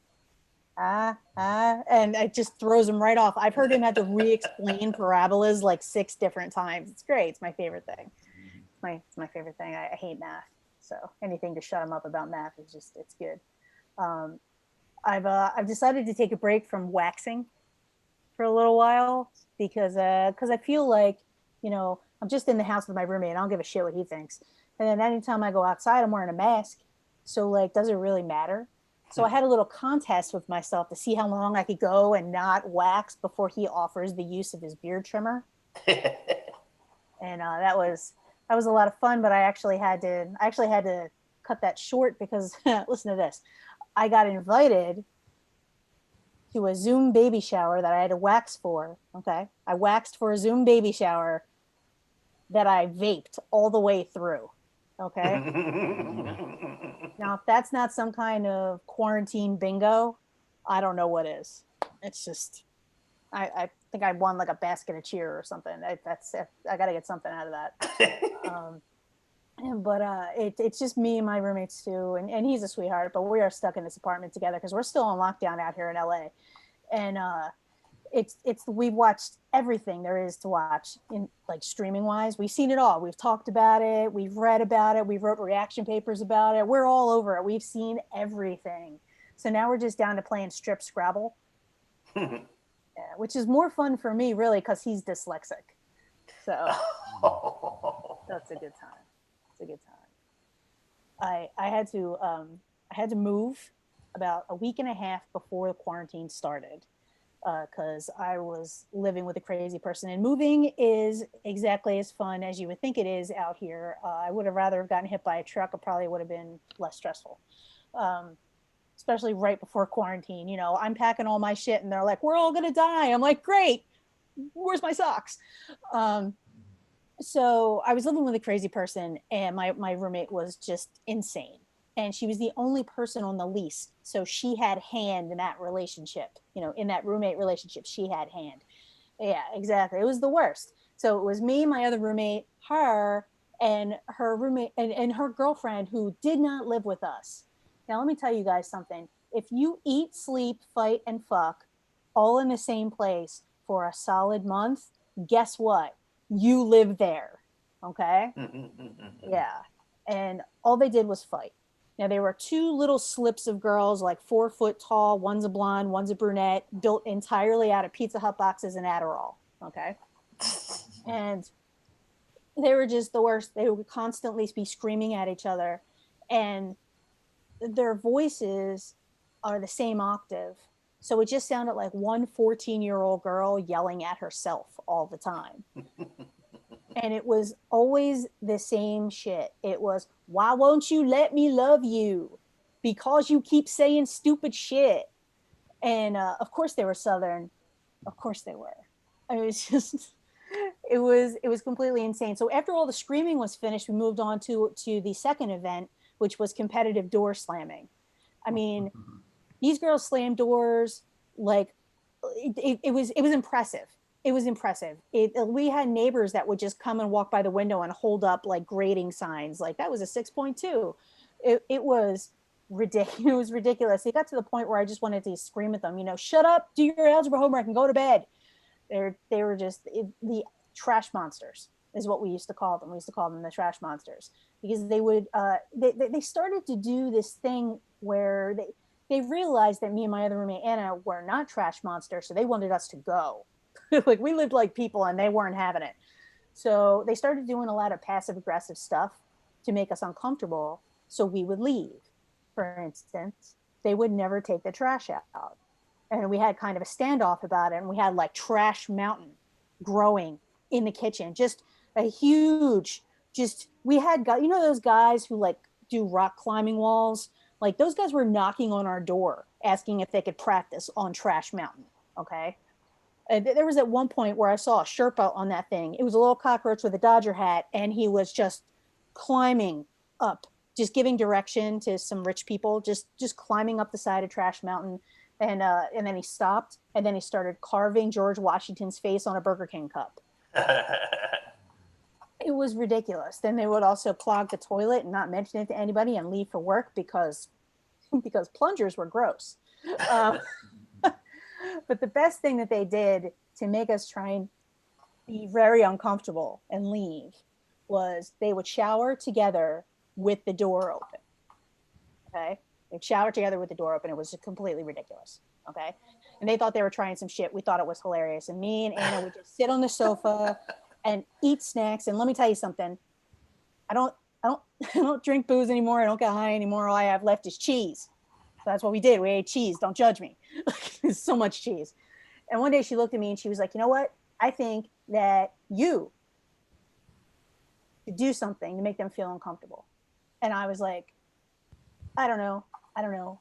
C: And it just throws him right off. I've heard him have to re-explain parabolas like 6 different times. It's great. It's my favorite thing. It's my favorite thing. I hate math, so anything to shut him up about math is just, it's good. I've decided to take a break from waxing for a little while because I feel like, you know, I'm just in the house with my roommate. I don't give a shit what he thinks. And then anytime I go outside, I'm wearing a mask. So like, does it really matter? So I had a little contest with myself to see how long I could go and not wax before he offers the use of his beard trimmer. And that was a lot of fun, but I actually had to cut that short because listen to this. I got invited to a Zoom baby shower that I had to wax for. Okay. I waxed for a Zoom baby shower that I vaped all the way through. Okay. Now, if that's not some kind of quarantine bingo, I don't know what is. It's just, I think I won like a basket of cheer or something. That's it. I got to get something out of that. But it's just me and my roommates too, and he's a sweetheart. But we are stuck in this apartment together because we're still on lockdown out here in LA, and it's we've watched everything there is to watch in like streaming wise. We've seen it all. We've talked about it. We've read about it. We've wrote reaction papers about it. We're all over it. We've seen everything. So now we're just down to playing strip Scrabble, yeah, which is more fun for me really because he's dyslexic. So that's a good time. It's a good time. I had to move about a week and a half before the quarantine started because I was living with a crazy person, and moving is exactly as fun as you would think it is out here. I would have rather have gotten hit by a truck. It probably would have been less stressful, especially right before quarantine. You know, I'm packing all my shit, and they're like, "We're all gonna die." I'm like, "Great, where's my socks?" So I was living with a crazy person, and my roommate was just insane, and she was the only person on the lease, so she had hand in that relationship. You know, in that roommate relationship, she had hand. Yeah, exactly. It was the worst. So it was me, my other roommate, her, and her roommate, and her girlfriend, who did not live with us. Now let me tell you guys something. If you eat, sleep, fight, and fuck all in the same place for a solid month, guess what? You live there. Okay. Yeah. And all they did was fight. Now there were two little slips of girls, like 4 foot tall. One's a blonde, one's a brunette, built entirely out of Pizza Hut boxes and Adderall. Okay. And they were just the worst. They would constantly be screaming at each other, and their voices are the same octave. So it just sounded like one 14-year-old girl yelling at herself all the time. And it was always the same shit. It was, "Why won't you let me love you? Because you keep saying stupid shit." And of course they were Southern. Of course they were. I mean, it's just, it was completely insane. So after all the screaming was finished, we moved on to the second event, which was competitive door slamming. I mean, these girls slammed doors like it was impressive. It was impressive. We had neighbors that would just come and walk by the window and hold up like grading signs, like that was a 6.2. It was ridiculous. It was ridiculous. It got to the point where I just wanted to scream at them, you know, "Shut up, do your algebra homework, and go to bed." They were just the trash monsters is what we used to call them. We used to call them the trash monsters because they would they started to do this thing where they realized that me and my other roommate Anna were not trash monsters, so they wanted us to go. Like we lived like people, and they weren't having it. So they started doing a lot of passive aggressive stuff to make us uncomfortable, so we would leave. For instance, they would never take the trash out, and we had kind of a standoff about it. And we had like trash mountain growing in the kitchen, just a huge, just we had you know those guys who like do rock climbing walls, like those guys were knocking on our door asking if they could practice on trash mountain. Okay. There was at one point where I saw a Sherpa on that thing. It was a little cockroach with a Dodger hat, and he was just climbing up, just giving direction to some rich people, just climbing up the side of Trash Mountain. And then he stopped, and then he started carving George Washington's face on a Burger King cup. It was ridiculous. Then they would also clog the toilet and not mention it to anybody and leave for work because plungers were gross. But the best thing that they did to make us try and be very uncomfortable and leave was they would shower together with the door open. Okay. They'd shower together with the door open. It was completely ridiculous. Okay. And they thought they were trying some shit. We thought it was hilarious. And me and Anna would just sit on the sofa and eat snacks. And let me tell you something. I don't drink booze anymore. I don't get high anymore. All I have left is cheese. So that's what we did. We ate cheese. Don't judge me. There's so much cheese. And one day she looked at me and she was like, "You know what? I think that you should do something to make them feel uncomfortable." And I was like, I don't know.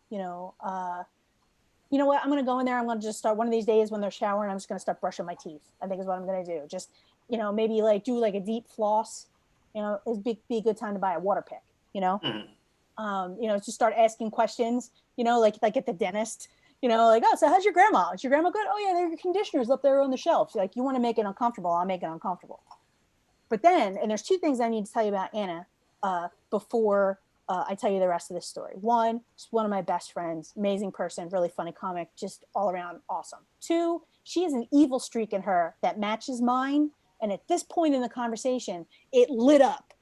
C: You know what? I'm going to go in there. I'm going to just start one of these days when they're showering. I'm just going to start brushing my teeth. I think is what I'm going to do. Just, you know, maybe like do like a deep floss, you know, it'd be a good time to buy a water pick, you know? You know, just start asking questions, you know, like at the dentist, You know, like, oh, so how's your grandma? Is your grandma good? Oh yeah, there are conditioners up there on the shelf. Like, you want to make it uncomfortable, I'll make it uncomfortable. But then, and there's two things I need to tell you about Anna before I tell you the rest of this story. One, she's one of my best friends, amazing person, really funny comic, just all around awesome. Two, she has an evil streak in her that matches mine. And at this point in the conversation, it lit up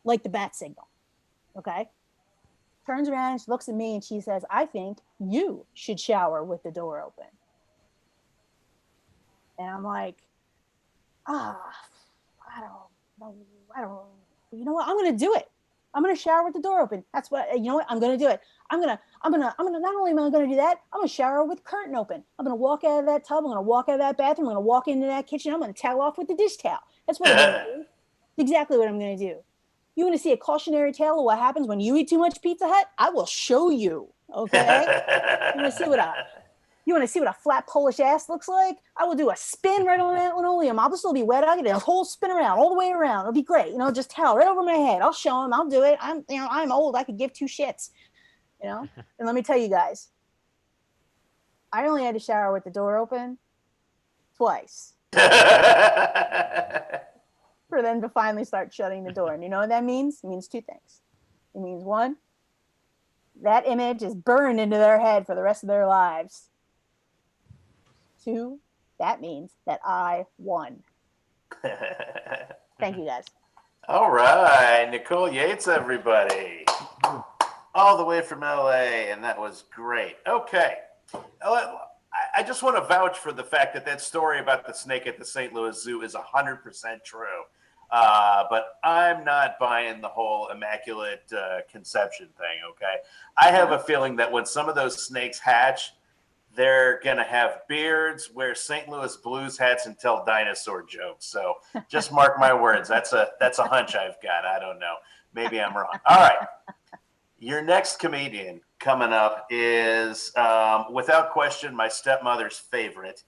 C: like the bat signal. Okay. Turns around and she looks at me and she says, I think you should shower with the door open. And I'm like, I don't, you know what? I'm going to do it. I'm going to shower with the door open. That's what, you know what? I'm going to do it. I'm going to, not only am I going to do that, I'm going to shower with the curtain open. I'm going to walk out of that tub. I'm going to walk out of that bathroom. I'm going to walk into that kitchen. I'm going to towel off with the dish towel. That's what I'm going to do. Exactly what I'm going to do. You want to see a cautionary tale of what happens when you eat too much Pizza Hut? I will show you. Okay. You want to see what a flat Polish ass looks like? I will do a spin right on that linoleum. I'll just still be wet. I'll get a whole spin around, all the way around. It'll be great. You know, just towel right over my head. I'll show him. I'll do it. I'm old. I could give two shits. You know. And let me tell you guys, I only had to shower with the door open twice. For them to finally start shutting the door. And you know what that means? It means two things. It means one, that image is burned into their head for the rest of their lives. Two, that means that I won. Thank you, guys.
A: All right, Nicole Yates, everybody. All the way from LA, and that was great. Okay. I just want to vouch for the fact that story about the snake at the St. Louis Zoo is 100% true. But I'm not buying the whole immaculate conception thing, okay? I have a feeling that when some of those snakes hatch, they're going to have beards, wear St. Louis Blues hats, and tell dinosaur jokes. So just mark my words. That's a hunch I've got. I don't know. Maybe I'm wrong. All right. Your next comedian coming up is, without question, my stepmother's favorite.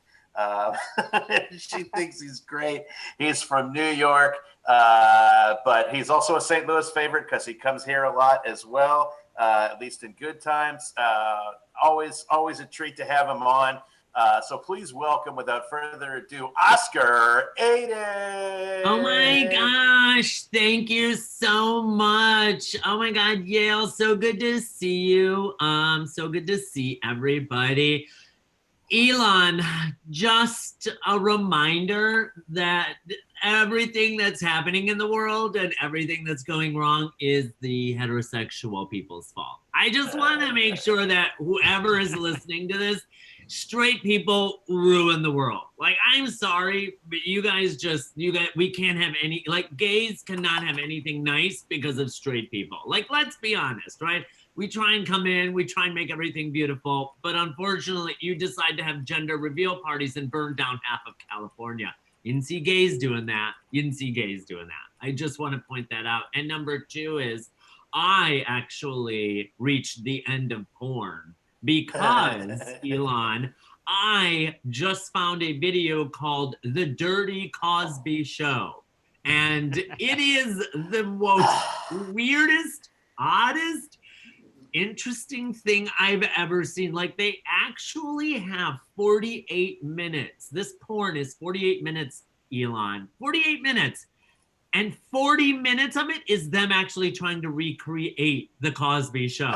A: She thinks he's great. He's from New York, but he's also a St. Louis favorite because he comes here a lot as well, at least in good times. Always a treat to have him on. So please welcome, without further ado, Oscar Aiden.
F: Oh my gosh, thank you so much. Oh my God, Yale, so good to see you. So good to see everybody. Elon, just a reminder that everything that's happening in the world and everything that's going wrong is the heterosexual people's fault. I just want to make sure that whoever is listening to this, straight people ruin the world. Like, I'm sorry, but we can't have any, like, gays cannot have anything nice because of straight people. Like, let's be honest, right? We try and come in, we try and make everything beautiful, but unfortunately, you decide to have gender reveal parties and burn down half of California. You didn't see gays doing that. I just want to point that out. And number two is, I actually reached the end of porn because, Elon, I just found a video called The Dirty Cosby Show. And it is the most weirdest, oddest, interesting thing I've ever seen. Like, they actually have 48 minutes. This porn is 48 minutes, Elon. 48 minutes. And 40 minutes of it is them actually trying to recreate the Cosby Show.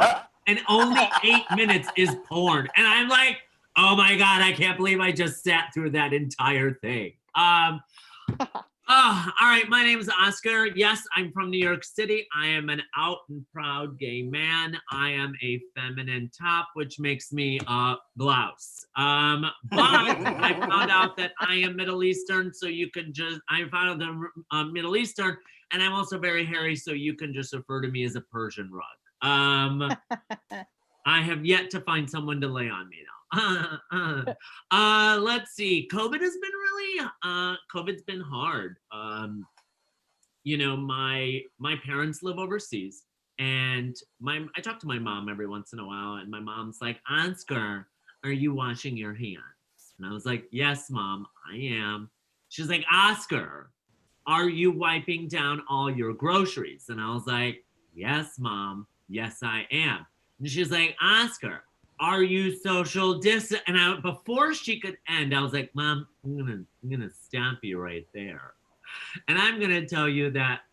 F: And only 8 minutes is porn. And I'm like, oh my God, I can't believe I just sat through that entire thing. All right, my name is Oscar. Yes, I'm from New York City. I am an out and proud gay man. I am a feminine top, which makes me a blouse. But I found out that I am Middle Eastern, so you can just, I found out that I'm Middle Eastern, and I'm also very hairy, so you can just refer to me as a Persian rug. I have yet to find someone to lay on me though. Let's see. COVID's been hard. You know, my parents live overseas, and I talk to my mom every once in a while, and my mom's like, Oscar, are you washing your hands? And I was like, yes, Mom, I am. She's like, Oscar, are you wiping down all your groceries? And I was like, yes, Mom, yes, I am. And she's like, Oscar, are you social distance? And before she could end, I was like, Mom, I'm gonna stop you right there. And I'm gonna tell you that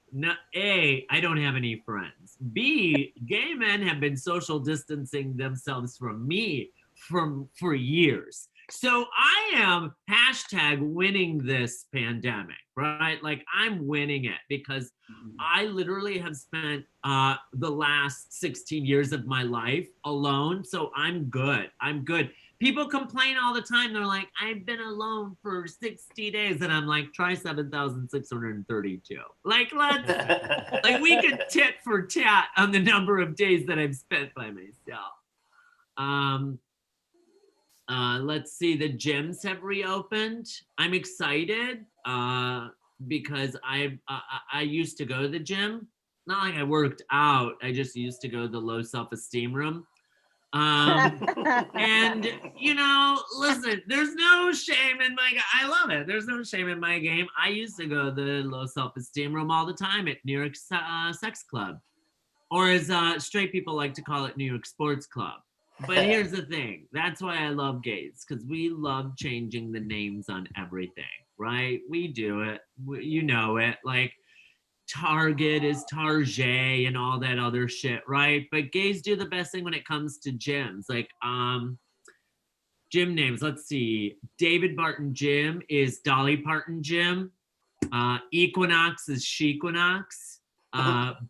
F: A, I don't have any friends. B, gay men have been social distancing themselves from me for years. So I am #winning this pandemic, right? Like I'm winning it because I literally have spent the last 16 years of my life alone. So I'm good. I'm good. People complain all the time. They're like, I've been alone for 60 days. And I'm like, try 7,632. Like, like we could tit for tat on the number of days that I've spent by myself. Let's see, the gyms have reopened. I'm excited because I used to go to the gym. Not like I worked out. I just used to go to the low self-esteem room. And you know, listen, there's no shame in I love it. There's no shame in my game. I used to go to the low self-esteem room all the time at New York Sex Club, or as straight people like to call it, New York Sports Club. But here's the thing. That's why I love gays, because we love changing the names on everything, right? We do it. You know it. Like Target is Target and all that other shit, right? But gays do the best thing when it comes to gyms. Like gym names. Let's see. David Barton Gym is Dolly Parton Gym. Equinox is Shequinox.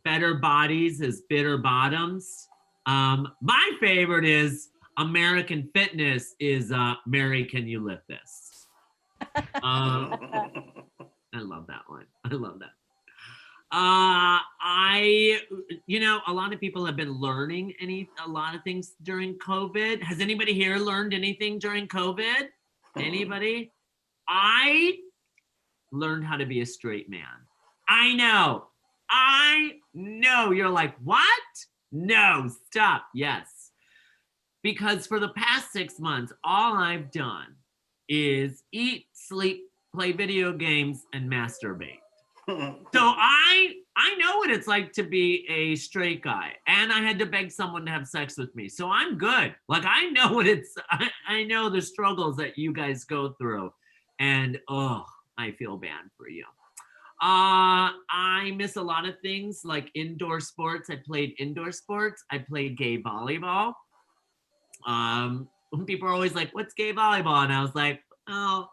F: Better Bodies is Bitter Bottoms. My favorite is American Fitness is Mary, Can You Lift This? I love that one. I love that. You know, a lot of people have been learning a lot of things during COVID. Has anybody here learned anything during COVID? Anybody? I learned how to be a straight man. I know. You're like, what? No, stop. Yes. Because for the past 6 months, all I've done is eat, sleep, play video games, and masturbate. So I know what it's like to be a straight guy, and I had to beg someone to have sex with me. So I'm good. Like I know what I know the struggles that you guys go through, and I feel bad for you. I miss a lot of things like indoor sports. I played indoor sports. I played gay volleyball. People are always like, what's gay volleyball? And I was like, oh,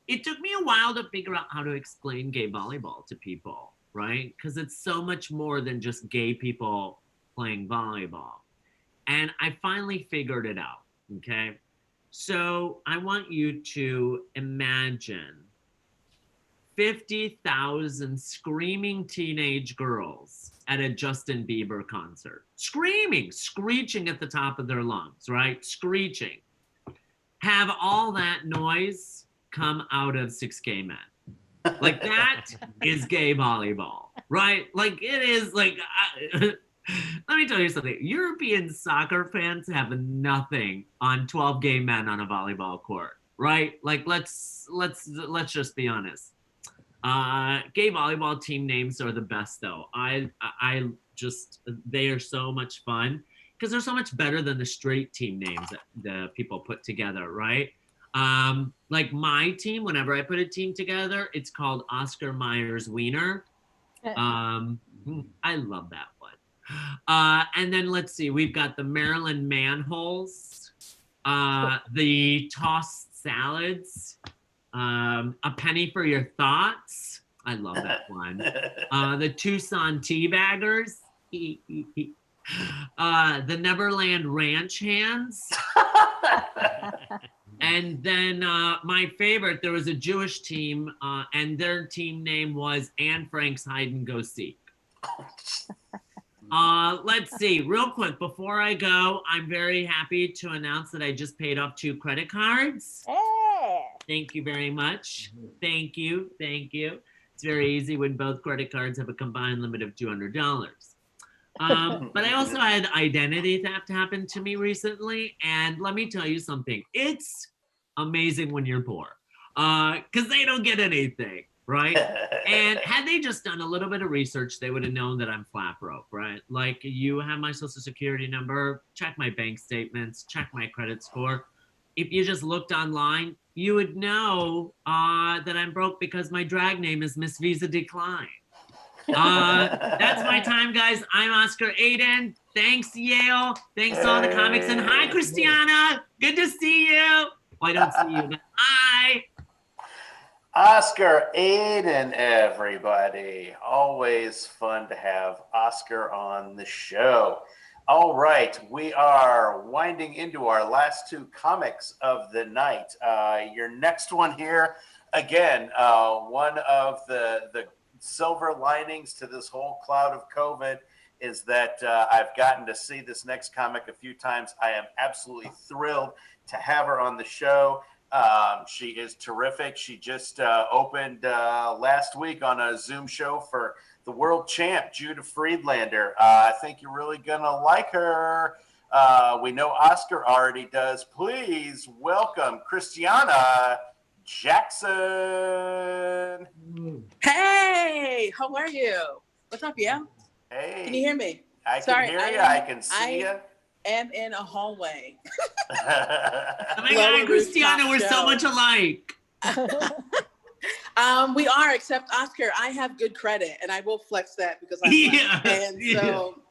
F: it took me a while to figure out how to explain gay volleyball to people, right? Because it's so much more than just gay people playing volleyball. And I finally figured it out, okay? So I want you to imagine 50,000 screaming teenage girls at a Justin Bieber concert. Screaming, screeching at the top of their lungs, right? Screeching. Have all that noise come out of 6 gay men. Like that is gay volleyball, right? Like it is like, let me tell you something. European soccer fans have nothing on 12 gay men on a volleyball court, right? Like let's just be honest. Gay volleyball team names are the best though. I just, they are so much fun because they're so much better than the straight team names that the people put together, right? Like my team, whenever I put a team together, it's called Oscar Myers Wiener. I love that one. And then let's see, we've got the Maryland Manholes, the Tossed Salads, A Penny for Your Thoughts. I love that one. The Tucson Teabaggers. The Neverland Ranch Hands. And then my favorite, there was a Jewish team, and their team name was Anne Frank's Hide and Go Seek. Let's see, real quick, before I go, I'm very happy to announce that I just paid off 2 credit cards.
C: Hey.
F: Thank you very much. Thank you. Thank you. It's very easy when both credit cards have a combined limit of $200. But I also had identity theft happen to me recently. And let me tell you something. It's amazing when you're poor because they don't get anything, right? And had they just done a little bit of research, they would have known that I'm flat broke, right? Like, you have my social security number, check my bank statements, check my credit score. If you just looked online, you would know that I'm broke because my drag name is Miss Visa Decline. That's my time, guys. I'm Oscar Aiden. Thanks, Yale. Thanks to all the comics. And hi, Christiana. Good to see you. Well, I don't see you, but hi.
A: Oscar Aiden, everybody. Always fun to have Oscar on the show. All right, we are winding into our last two comics of the night. Your next one here, again, one of the silver linings to this whole cloud of COVID is that I've gotten to see this next comic a few times. I am absolutely thrilled to have her on the show. She is terrific. She just opened last week on a Zoom show for the world champ, Judah Friedlander. I think you're really going to like her. We know Oscar already does. Please welcome Christiana Jackson.
G: Hey, how are you? What's up, yeah?
A: Hey.
G: Can you hear me?
A: I
G: Sorry,
A: can hear you. I can see you.
G: Am in a hallway.
F: Oh my
G: Lower
F: God, Christiana, we're
G: rooftop
F: so
G: show.
F: much alike.
G: We are, except Oscar, I have good credit, and I will flex that because I'm
F: Yeah,
G: black. And so,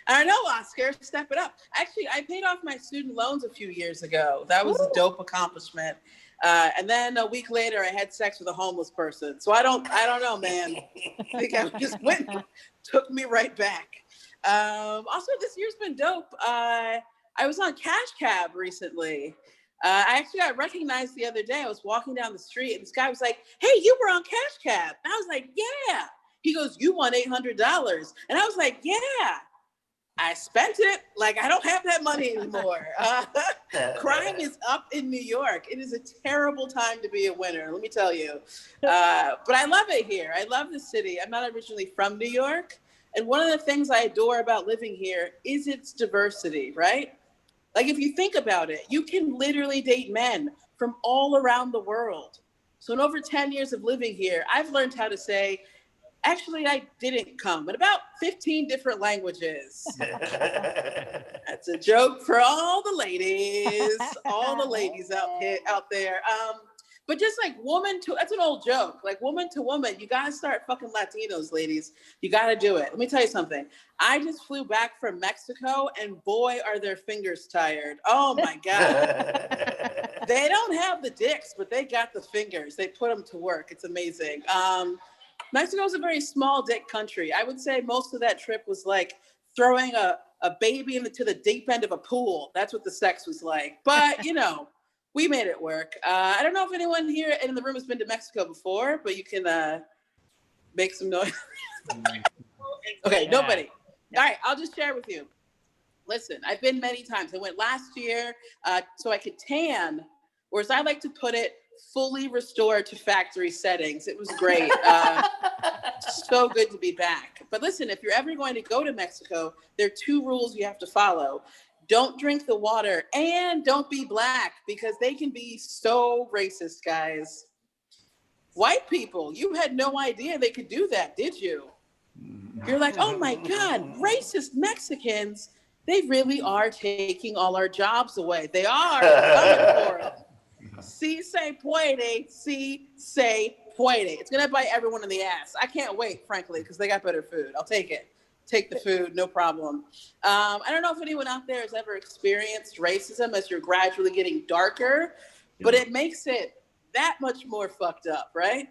G: I know, Oscar, step it up. Actually, I paid off my student loans a few years ago. That was a dope accomplishment. And then a week later, I had sex with a homeless person. So I don't know, man. I think I just went, took me right back. Also, this year's been dope. I was on Cash Cab recently. I actually got recognized the other day. I was walking down the street and this guy was like, "Hey, you were on Cash Cab." And I was like, "Yeah." He goes, "You won $800. And I was like, "Yeah." I spent it. Like, I don't have that money anymore. Crime is up in New York. It is a terrible time to be a winner, let me tell you. But I love it here. I love the city. I'm not originally from New York. And one of the things I adore about living here is its diversity, right? Like, if you think about it, you can literally date men from all around the world. So in over 10 years of living here, I've learned how to say, "Actually, I didn't come," in about 15 different languages. That's a joke for all the ladies out there. But just like that's an old joke. Like, woman to woman, you gotta start fucking Latinos, ladies. You gotta do it. Let me tell you something. I just flew back from Mexico, and boy, are their fingers tired. Oh my God. They don't have the dicks, but they got the fingers. They put them to work. It's amazing. Mexico is a very small dick country. I would say most of that trip was like throwing a baby into the deep end of a pool. That's what the sex was like. But, we made it work. I don't know if anyone here in the room has been to Mexico before, but you can make some noise. Okay, nobody. All right, I'll just share with you. Listen, I've been many times. I went last year so I could tan, or as I like to put it, fully restored to factory settings. It was great. So good to be back. But listen, if you're ever going to go to Mexico, there are 2 rules you have to follow. Don't drink the water and don't be black, because they can be so racist, guys. White people, you had no idea they could do that, did you? You're like, "Oh my God, racist Mexicans, they really are taking all our jobs away. They are coming for them. Si se puede, si se puede." It's gonna bite everyone in the ass. I can't wait, frankly, because they got better food. I'll take it. Take the food, no problem. I don't know if anyone out there has ever experienced racism as you're gradually getting darker, but it makes it that much more fucked up, right?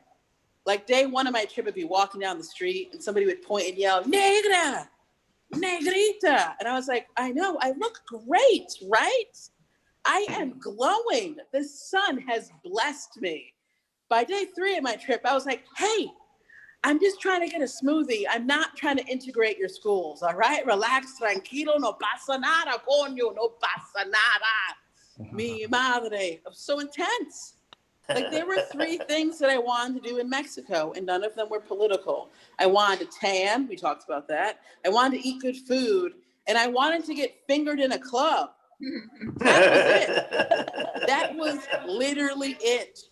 G: Like, day 1 of my trip, I'd be walking down the street and somebody would point and yell, "Negra, negrita." And I was like, I know, I look great, right? I am glowing. The sun has blessed me. By day 3 of my trip, I was like, "Hey, I'm just trying to get a smoothie. I'm not trying to integrate your schools, all right? Relax, tranquilo, no pasa nada, coño, no pasa nada. Mi madre." It was so intense. Like, there were 3 things that I wanted to do in Mexico, and none of them were political. I wanted to tan. We talked about that. I wanted to eat good food, and I wanted to get fingered in a club. That was it. That was literally it.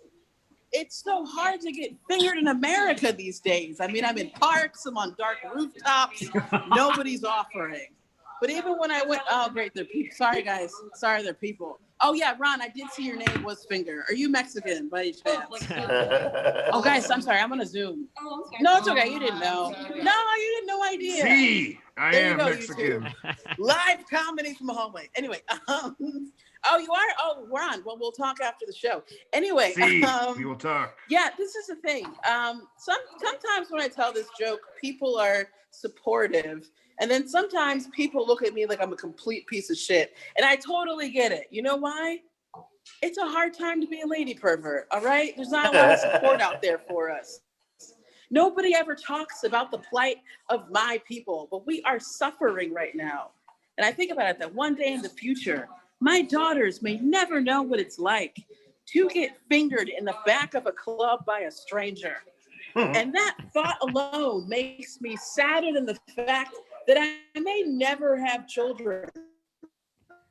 G: It's so hard to get fingered in America these days. I mean, I'm in parks, I'm on dark rooftops, nobody's offering. But even when I went, oh, great, they're people. Sorry, guys. Sorry, they're people. Oh, yeah, Ron, I did see your name was Finger. Are you Mexican by any chance? Oh, guys, I'm sorry. I'm on a Zoom.
H: Oh, okay.
G: No, it's okay. You didn't know. No, you had no idea.
B: See, I
G: There you
B: am
G: go,
B: Mexican.
G: Live comedy from the hallway. Anyway, oh, you are? Oh, Ron. Well, we'll talk after the show. Anyway,
B: See, we will talk.
G: yeah, this is the thing. Sometimes when I tell this joke, people are supportive. And then sometimes people look at me like I'm a complete piece of shit. And I totally get it. You know why? It's a hard time to be a lady pervert, all right? There's not a lot of support out there for us. Nobody ever talks about the plight of my people, but we are suffering right now. And I think about it that one day in the future, my daughters may never know what it's like to get fingered in the back of a club by a stranger. And that thought alone makes me sadder than the fact that I may never have children.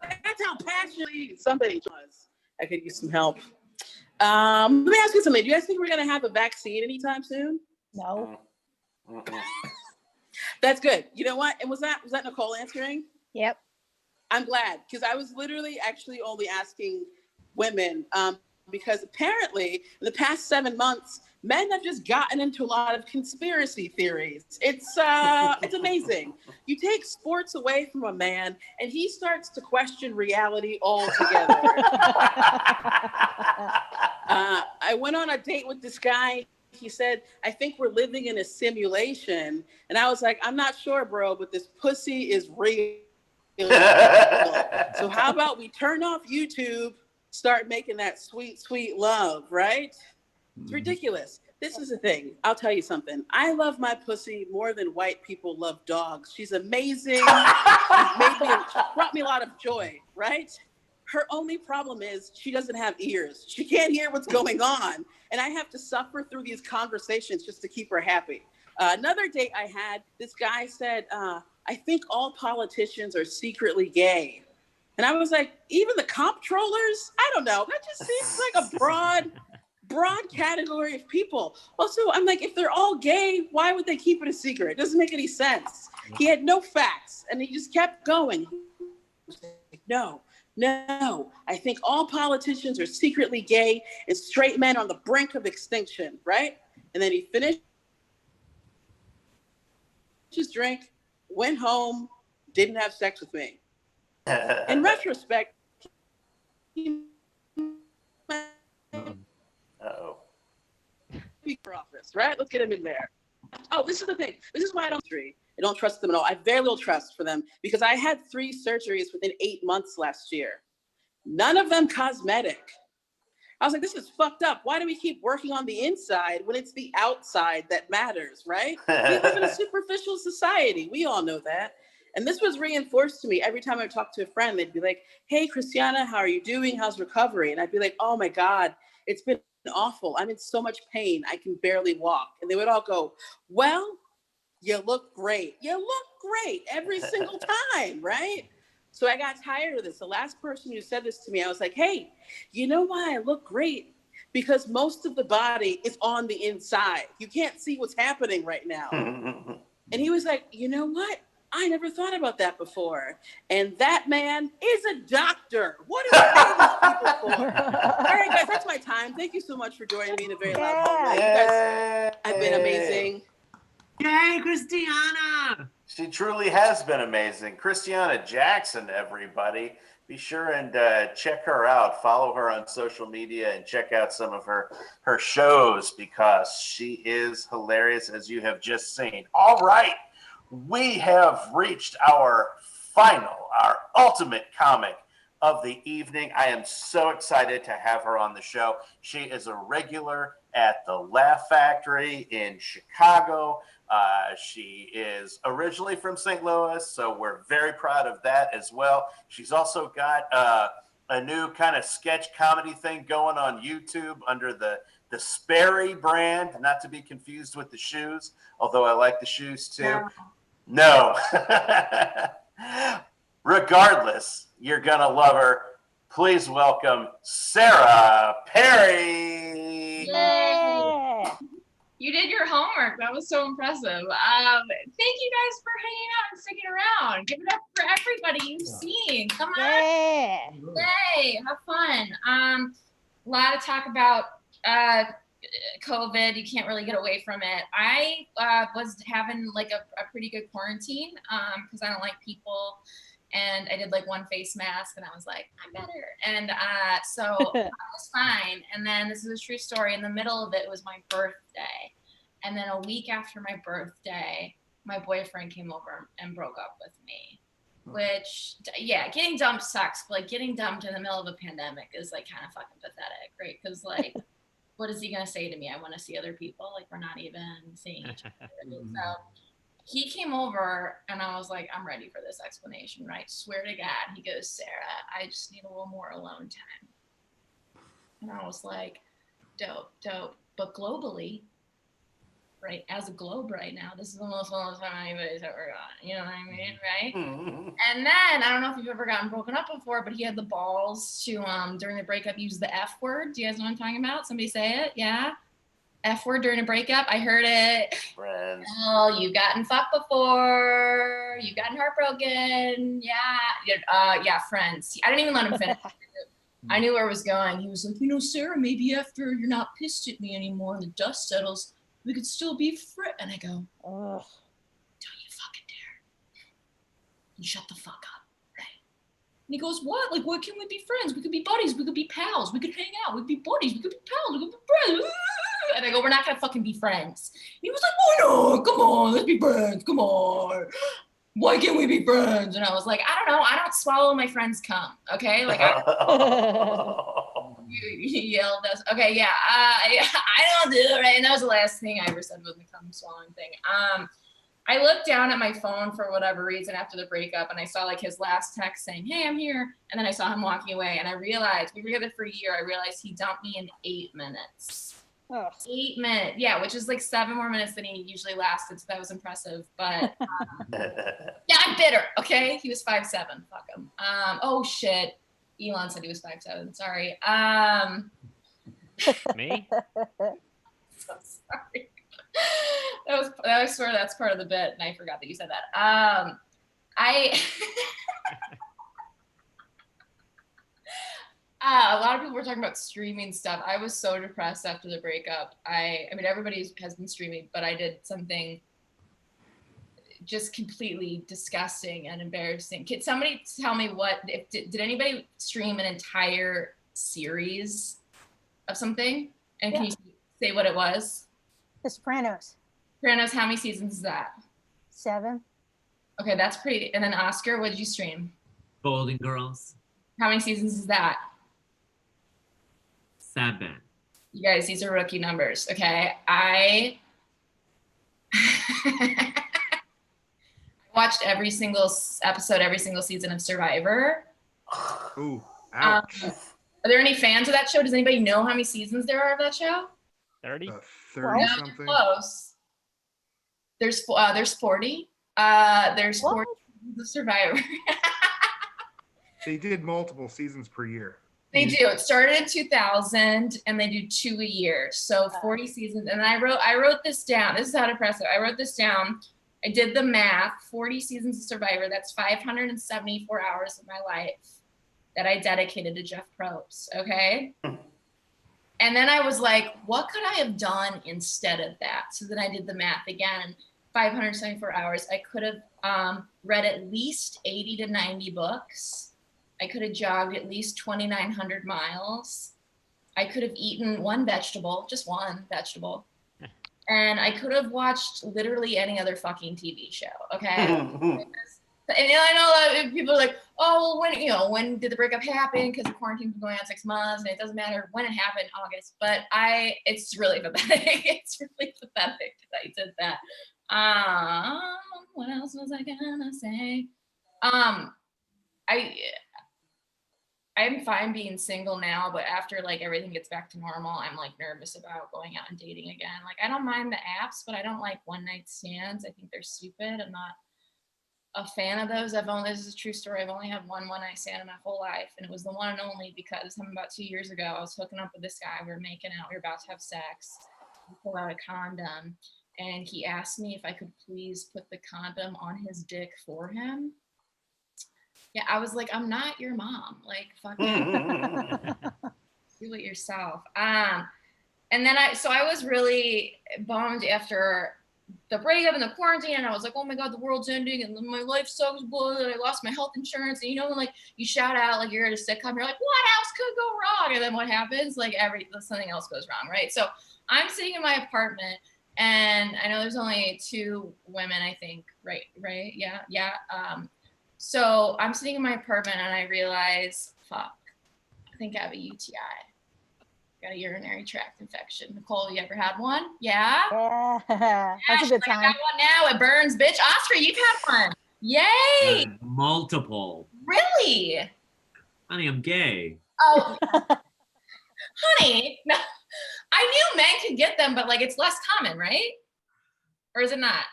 G: That's how passionately somebody was. I could use some help. Let me ask you something. Do you guys think we're going to have a vaccine anytime soon?
C: No.
G: That's good. You know what? And was that Nicole answering?
C: Yep.
G: I'm glad, because I was literally actually only asking women because apparently in the past 7 months, men have just gotten into a lot of conspiracy theories. It's amazing. You take sports away from a man and he starts to question reality altogether. I went on a date with this guy. He said, I think we're living in a simulation. And I was like, I'm not sure, bro, but this pussy is real. So how about we turn off YouTube, start making that sweet, sweet love, right? It's ridiculous. This is the thing. I'll tell you something. I love my pussy more than white people love dogs. She's amazing. She brought me a lot of joy, right? Her only problem is she doesn't have ears. She can't hear what's going on. And I have to suffer through these conversations just to keep her happy. Another date I had, this guy said, I think all politicians are secretly gay. And I was like, even the comptrollers? I don't know. That just seems like a broad category of people. Also, I'm like, if they're all gay, why would they keep it a secret? It doesn't make any sense. He had no facts and he just kept going. No, I think all politicians are secretly gay and straight men on the brink of extinction, right? And then he finished his drink, went home, didn't have sex with me. In retrospect,
A: Uh-oh.
G: speaker office, right? Let's get him in there. Oh, this is the thing. This is why I don't trust them at all. I have very little trust for them because I had 3 surgeries within 8 months last year. None of them cosmetic. I was like, this is fucked up. Why do we keep working on the inside when it's the outside that matters, right? We live in a superficial society. We all know that. And this was reinforced to me every time I talked to a friend. They'd be like, hey, Christiana, how are you doing? How's recovery? And I'd be like, oh my God, it's been awful. I'm in so much pain. I can barely walk. And they would all go, well, you look great. You look great every single time, right? So I got tired of this. The last person who said this to me, I was like, hey, you know why I look great? Because most of the body is on the inside. You can't see what's happening right now. And he was like, you know what? I never thought about that before. And that man is a doctor. What do we pay these people for? All right, guys, that's my time. Thank you so much for joining me in a very loud hallway. You guys have been amazing.
F: Yay, Christiana!
A: She truly has been amazing. Christiana Jackson, everybody. Be sure and check her out. Follow her on social media and check out some of her shows because she is hilarious, as you have just seen. All right. We have reached our ultimate comic of the evening. I am so excited to have her on the show. She is a regular at the Laugh Factory in Chicago. She is originally from St. Louis, so we're very proud of that as well. She's also got a new kind of sketch comedy thing going on YouTube under the Sperry brand, not to be confused with the shoes, although I like the shoes too. No. Regardless, you're going to love her. Please welcome Sarah Perry.
H: Yay! your homework. That was so impressive. Thank you guys for hanging out and sticking around. Give it up for everybody you've seen. Come on.
C: Yeah.
H: Yay, have fun. A lot of talk about COVID. You can't really get away from it. I was having like a pretty good quarantine because I don't like people. And I did like one face mask and I was like, I'm better. And so I was fine. And then this is a true story. In the middle of it was my birthday. And then a week after my birthday, my boyfriend came over and broke up with me. Which, yeah, getting dumped sucks. But like getting dumped in the middle of a pandemic is like kind of fucking pathetic, right? Because like, what is he gonna say to me? I want to see other people. Like we're not even seeing each other. So he came over and I was like, I'm ready for this explanation, right? Swear to God. He goes, Sarah, I just need a little more alone time. And I was like, dope. But globally, right, as a globe right now, this is the most lonely time anybody's ever gotten. You know what I mean, right? And then, I don't know if you've ever gotten broken up before, but he had the balls to, during the breakup, use the F word. Do you guys know what I'm talking about? Somebody say it, yeah? F word during a breakup. I heard it.
A: Friends.
H: Oh, you've gotten fucked before. You've gotten heartbroken. Yeah, friends. I didn't even let him finish. I knew where it was going. He was like, Sarah, maybe after you're not pissed at me anymore and the dust settles, we could still be friends. And I go,
C: Ugh.
H: don't you fucking dare. You shut the fuck up. Right? And he goes, what? Like, what can we be friends? We could be buddies. We could be pals. We could hang out. We could be buddies. We could be pals. We could be friends. And I go, we're not gonna fucking be friends. And he was like, oh no, come on, let's be friends, come on. Why can't we be friends? And I was like, I don't know, I don't swallow my friends' cum, okay? Like, you yelled us. Okay, yeah, I don't do it, right? And that was the last thing I ever said was the cum swallowing thing. I looked down at my phone for whatever reason after the breakup, and I saw like his last text saying, hey, I'm here. And then I saw him walking away, and I realized, we were together for a year, I realized he dumped me in 8 minutes.
C: Ugh.
H: 8 minutes, yeah, which is like 7 more minutes than he usually lasted, so that was impressive. But yeah, I'm bitter. Okay, he was 5'7". Fuck him. Oh shit, Elon said he was 5'7". Sorry.
E: Me?
H: So sorry. I swear that's part of the bit, and I forgot that you said that. A lot of people were talking about streaming stuff. I was so depressed after the breakup. I mean, everybody has been streaming, but I did something just completely disgusting and embarrassing. Can somebody tell me did anybody stream an entire series of something? And can you say what it was?
C: The Sopranos.
H: Sopranos, how many seasons is that?
C: 7.
H: Okay, that's pretty. And then Oscar, what did you stream?
F: Golden Girls.
H: How many seasons is that?
F: 7.
H: You guys, these are rookie numbers, okay? I watched every single episode, every single season of Survivor.
B: Ooh, ouch.
H: Are there any fans of that show? Does anybody know how many seasons there are of that show?
E: 30?
B: 30
H: No,
B: something.
H: close. There's 40. There's 40 seasons of Survivor.
B: They did multiple seasons per year.
H: They do. It started in 2000, and they do 2 a year. So 40 seasons. And I wrote this down. This is how depressive. I wrote this down. I did the math. 40 seasons of Survivor. That's 574 hours of my life that I dedicated to Jeff Probst. Okay. And then I was like, what could I have done instead of that? So then I did the math again. 574 hours. I could have read at least 80 to 90 books. I could have jogged at least 2,900 miles. I could have eaten one vegetable, just one vegetable. And I could have watched literally any other fucking TV show, okay? And I know that people are like, oh, well, when did the breakup happen? Because the quarantine's been going on 6 months, and it doesn't matter when it happened, August. But it's really pathetic. It's really pathetic that I did that. What else was I gonna say? I'm fine being single now, but after like everything gets back to normal, I'm like nervous about going out and dating again. Like I don't mind the apps, but I don't like one night stands. I think they're stupid. I'm not a fan of those. This is a true story. I've only had one night stand in my whole life, and it was the one and only because about 2 years ago, I was hooking up with this guy. We were making out. We were about to have sex. pull out a condom, and he asked me if I could please put the condom on his dick for him. Yeah, I was like, I'm not your mom. Like, fucking do it yourself. And then I was really bummed after the breakup and the quarantine, and I was like, oh my God, the world's ending and my life sucks, blah, and I lost my health insurance. And you know, when like you shout out like you're at a sitcom, you're like, what else could go wrong? And then what happens? Like something else goes wrong, right? So I'm sitting in my apartment, and I know there's only 2 women, I think, right? Yeah. So I'm sitting in my apartment, and I realize, fuck, I think I have a UTI. Got a urinary tract infection. Nicole, you ever had one? Yeah?
C: Yeah, that's a
H: she's
C: good
H: like, I
C: time.
H: got one now. It burns, bitch. Oscar, you've had one. Yay!
F: Multiple.
H: Really?
F: Honey, I'm gay.
H: Oh, honey. No, I knew men could get them, but like it's less common, right? Or is it not?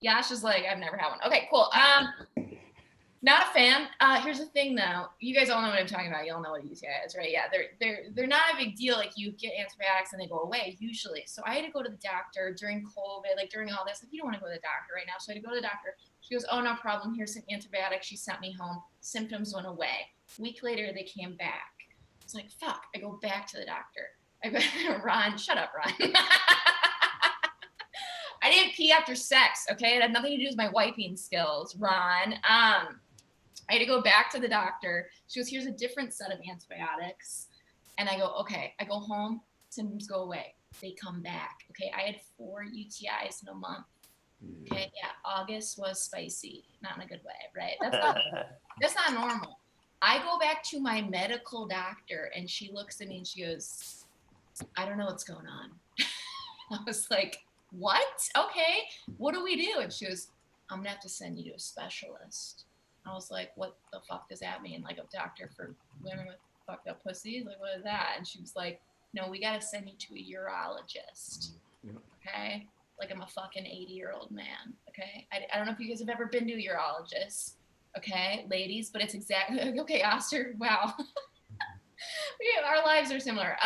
H: Yash is like, I've never had one. Okay, cool. Not a fan. Here's the thing, though. You guys all know what I'm talking about. You all know what a UTI is, right? Yeah, they're not a big deal. Like you get antibiotics and they go away usually. So I had to go to the doctor during COVID, like during all this. Like you don't want to go to the doctor right now, so I had to go to the doctor. She goes, "Oh, no problem. Here's some antibiotics." She sent me home. Symptoms went away. A week later, they came back. It's like fuck. I go back to the doctor. I go, Ron, shut up, Ron. I didn't pee after sex. Okay, it had nothing to do with my wiping skills, Ron. I had to go back to the doctor. She goes, here's a different set of antibiotics. And I go, okay. I go home, symptoms go away. They come back. Okay, I had 4 UTIs in a month. Okay, yeah, August was spicy. Not in a good way, right? That's not normal. I go back to my medical doctor and she looks at me and she goes, I don't know what's going on. I was like, what? Okay, what do we do? And she goes, I'm gonna have to send you to a specialist. I was like, what the fuck does that mean? Like a doctor for women with fucked up pussies? Like, what is that? And she was like, no, we got to send you to a urologist. Okay? Like I'm a fucking 80-year-old man. Okay? I don't know if you guys have ever been to a urologist. Okay? Ladies, but it's exactly, okay, Oscar, wow. Our lives are similar.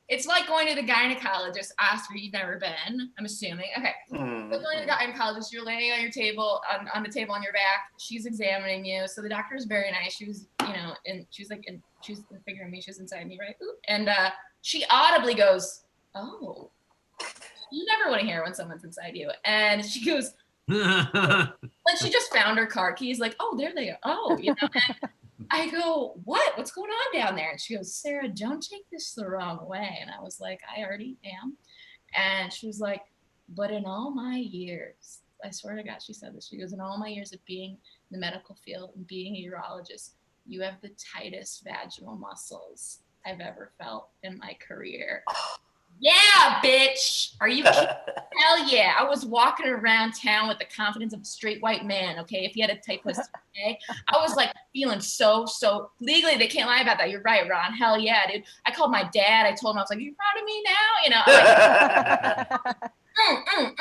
H: It's like going to the gynecologist. Oscar, you've never been, I'm assuming. Okay. So going to the gynecologist, you're laying on your table, on the table on your back. She's examining you. So the doctor is very nice. She was, you know, and she was figuring me. She was inside me, right? Ooh. And she audibly goes, oh, you never want to hear when someone's inside you. And she goes, like she just found her car keys, like, oh, there they are. Oh, you know. I go, what? What's going on down there? And she goes, Sarah, don't take this the wrong way. And I was like, I already am. And she was like, but in all my years, I swear to God, she said this. She goes, in all my years of being in the medical field and being a urologist, you have the tightest vaginal muscles I've ever felt in my career. Yeah, bitch. Are you kidding? Hell yeah. I was walking around town with the confidence of a straight white man, okay? If he had a tight pussy, okay? I was like feeling so legally, they can't lie about that. You're right, Ron. Hell yeah, dude. I called my dad. I told him, I was like, you proud of me now? You know,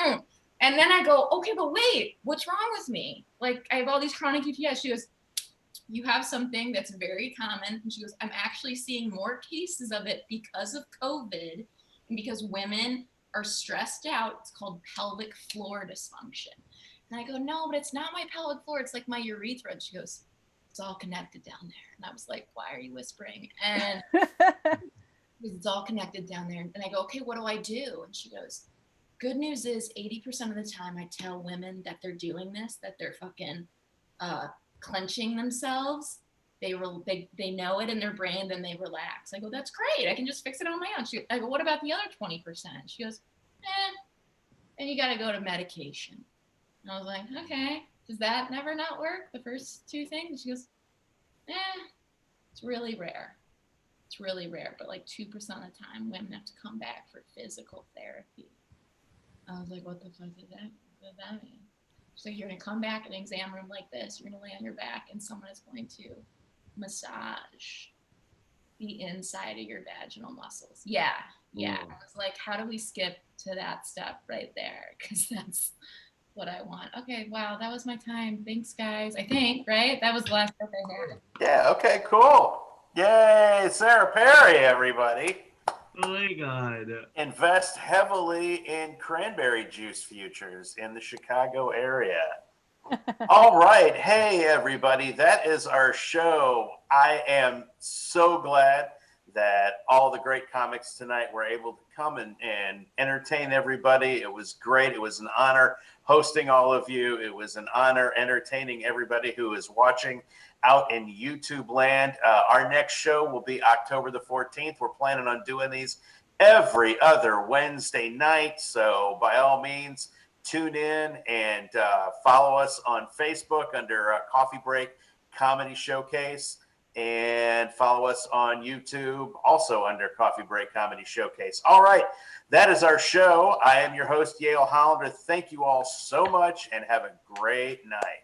H: like, And then I go, okay, but wait, what's wrong with me? Like, I have all these chronic UTIs. She goes, you have something that's very common. And she goes, I'm actually seeing more cases of it because of COVID. Because women are stressed out. It's called pelvic floor dysfunction. And I go, no, but it's not my pelvic floor. It's like my urethra. And she goes, it's all connected down there. And I was like, why are you whispering? And it's all connected down there. And I go, okay, what do I do? And she goes, good news is 80% of the time I tell women that they're doing this, that they're fucking clenching themselves. They know it in their brain, then they relax. I go, that's great. I can just fix it on my own. I go, what about the other 20%? She goes, and you got to go to medication. And I was like, okay, does that never not work? The first 2 things? She goes, it's really rare. It's really rare, but like 2% of the time, women have to come back for physical therapy. I was like, what the fuck does that mean? She's like, you're going to come back in an exam room like this. You're going to lay on your back, and someone is going to massage the inside of your vaginal muscles. Yeah. I was like, how do we skip to that step right there? Because that's what I want. Okay, wow, that was my time. Thanks, guys. I think, right? That was the last step I had.
A: Yeah, okay, cool. Yay, Sarah Perry, everybody.
F: Oh my God.
A: Invest heavily in cranberry juice futures in the Chicago area. All right. Hey, everybody. That is our show. I am so glad that all the great comics tonight were able to come and entertain everybody. It was great. It was an honor hosting all of you. It was an honor entertaining everybody who is watching out in YouTube land. Our next show will be October the 14th. We're planning on doing these every other Wednesday night. So by all means, tune in and follow us on Facebook under Coffee Break Comedy Showcase, and follow us on YouTube also under Coffee Break Comedy Showcase. All right, that is our show. I am your host, Yale Hollander. Thank you all so much and have a great night.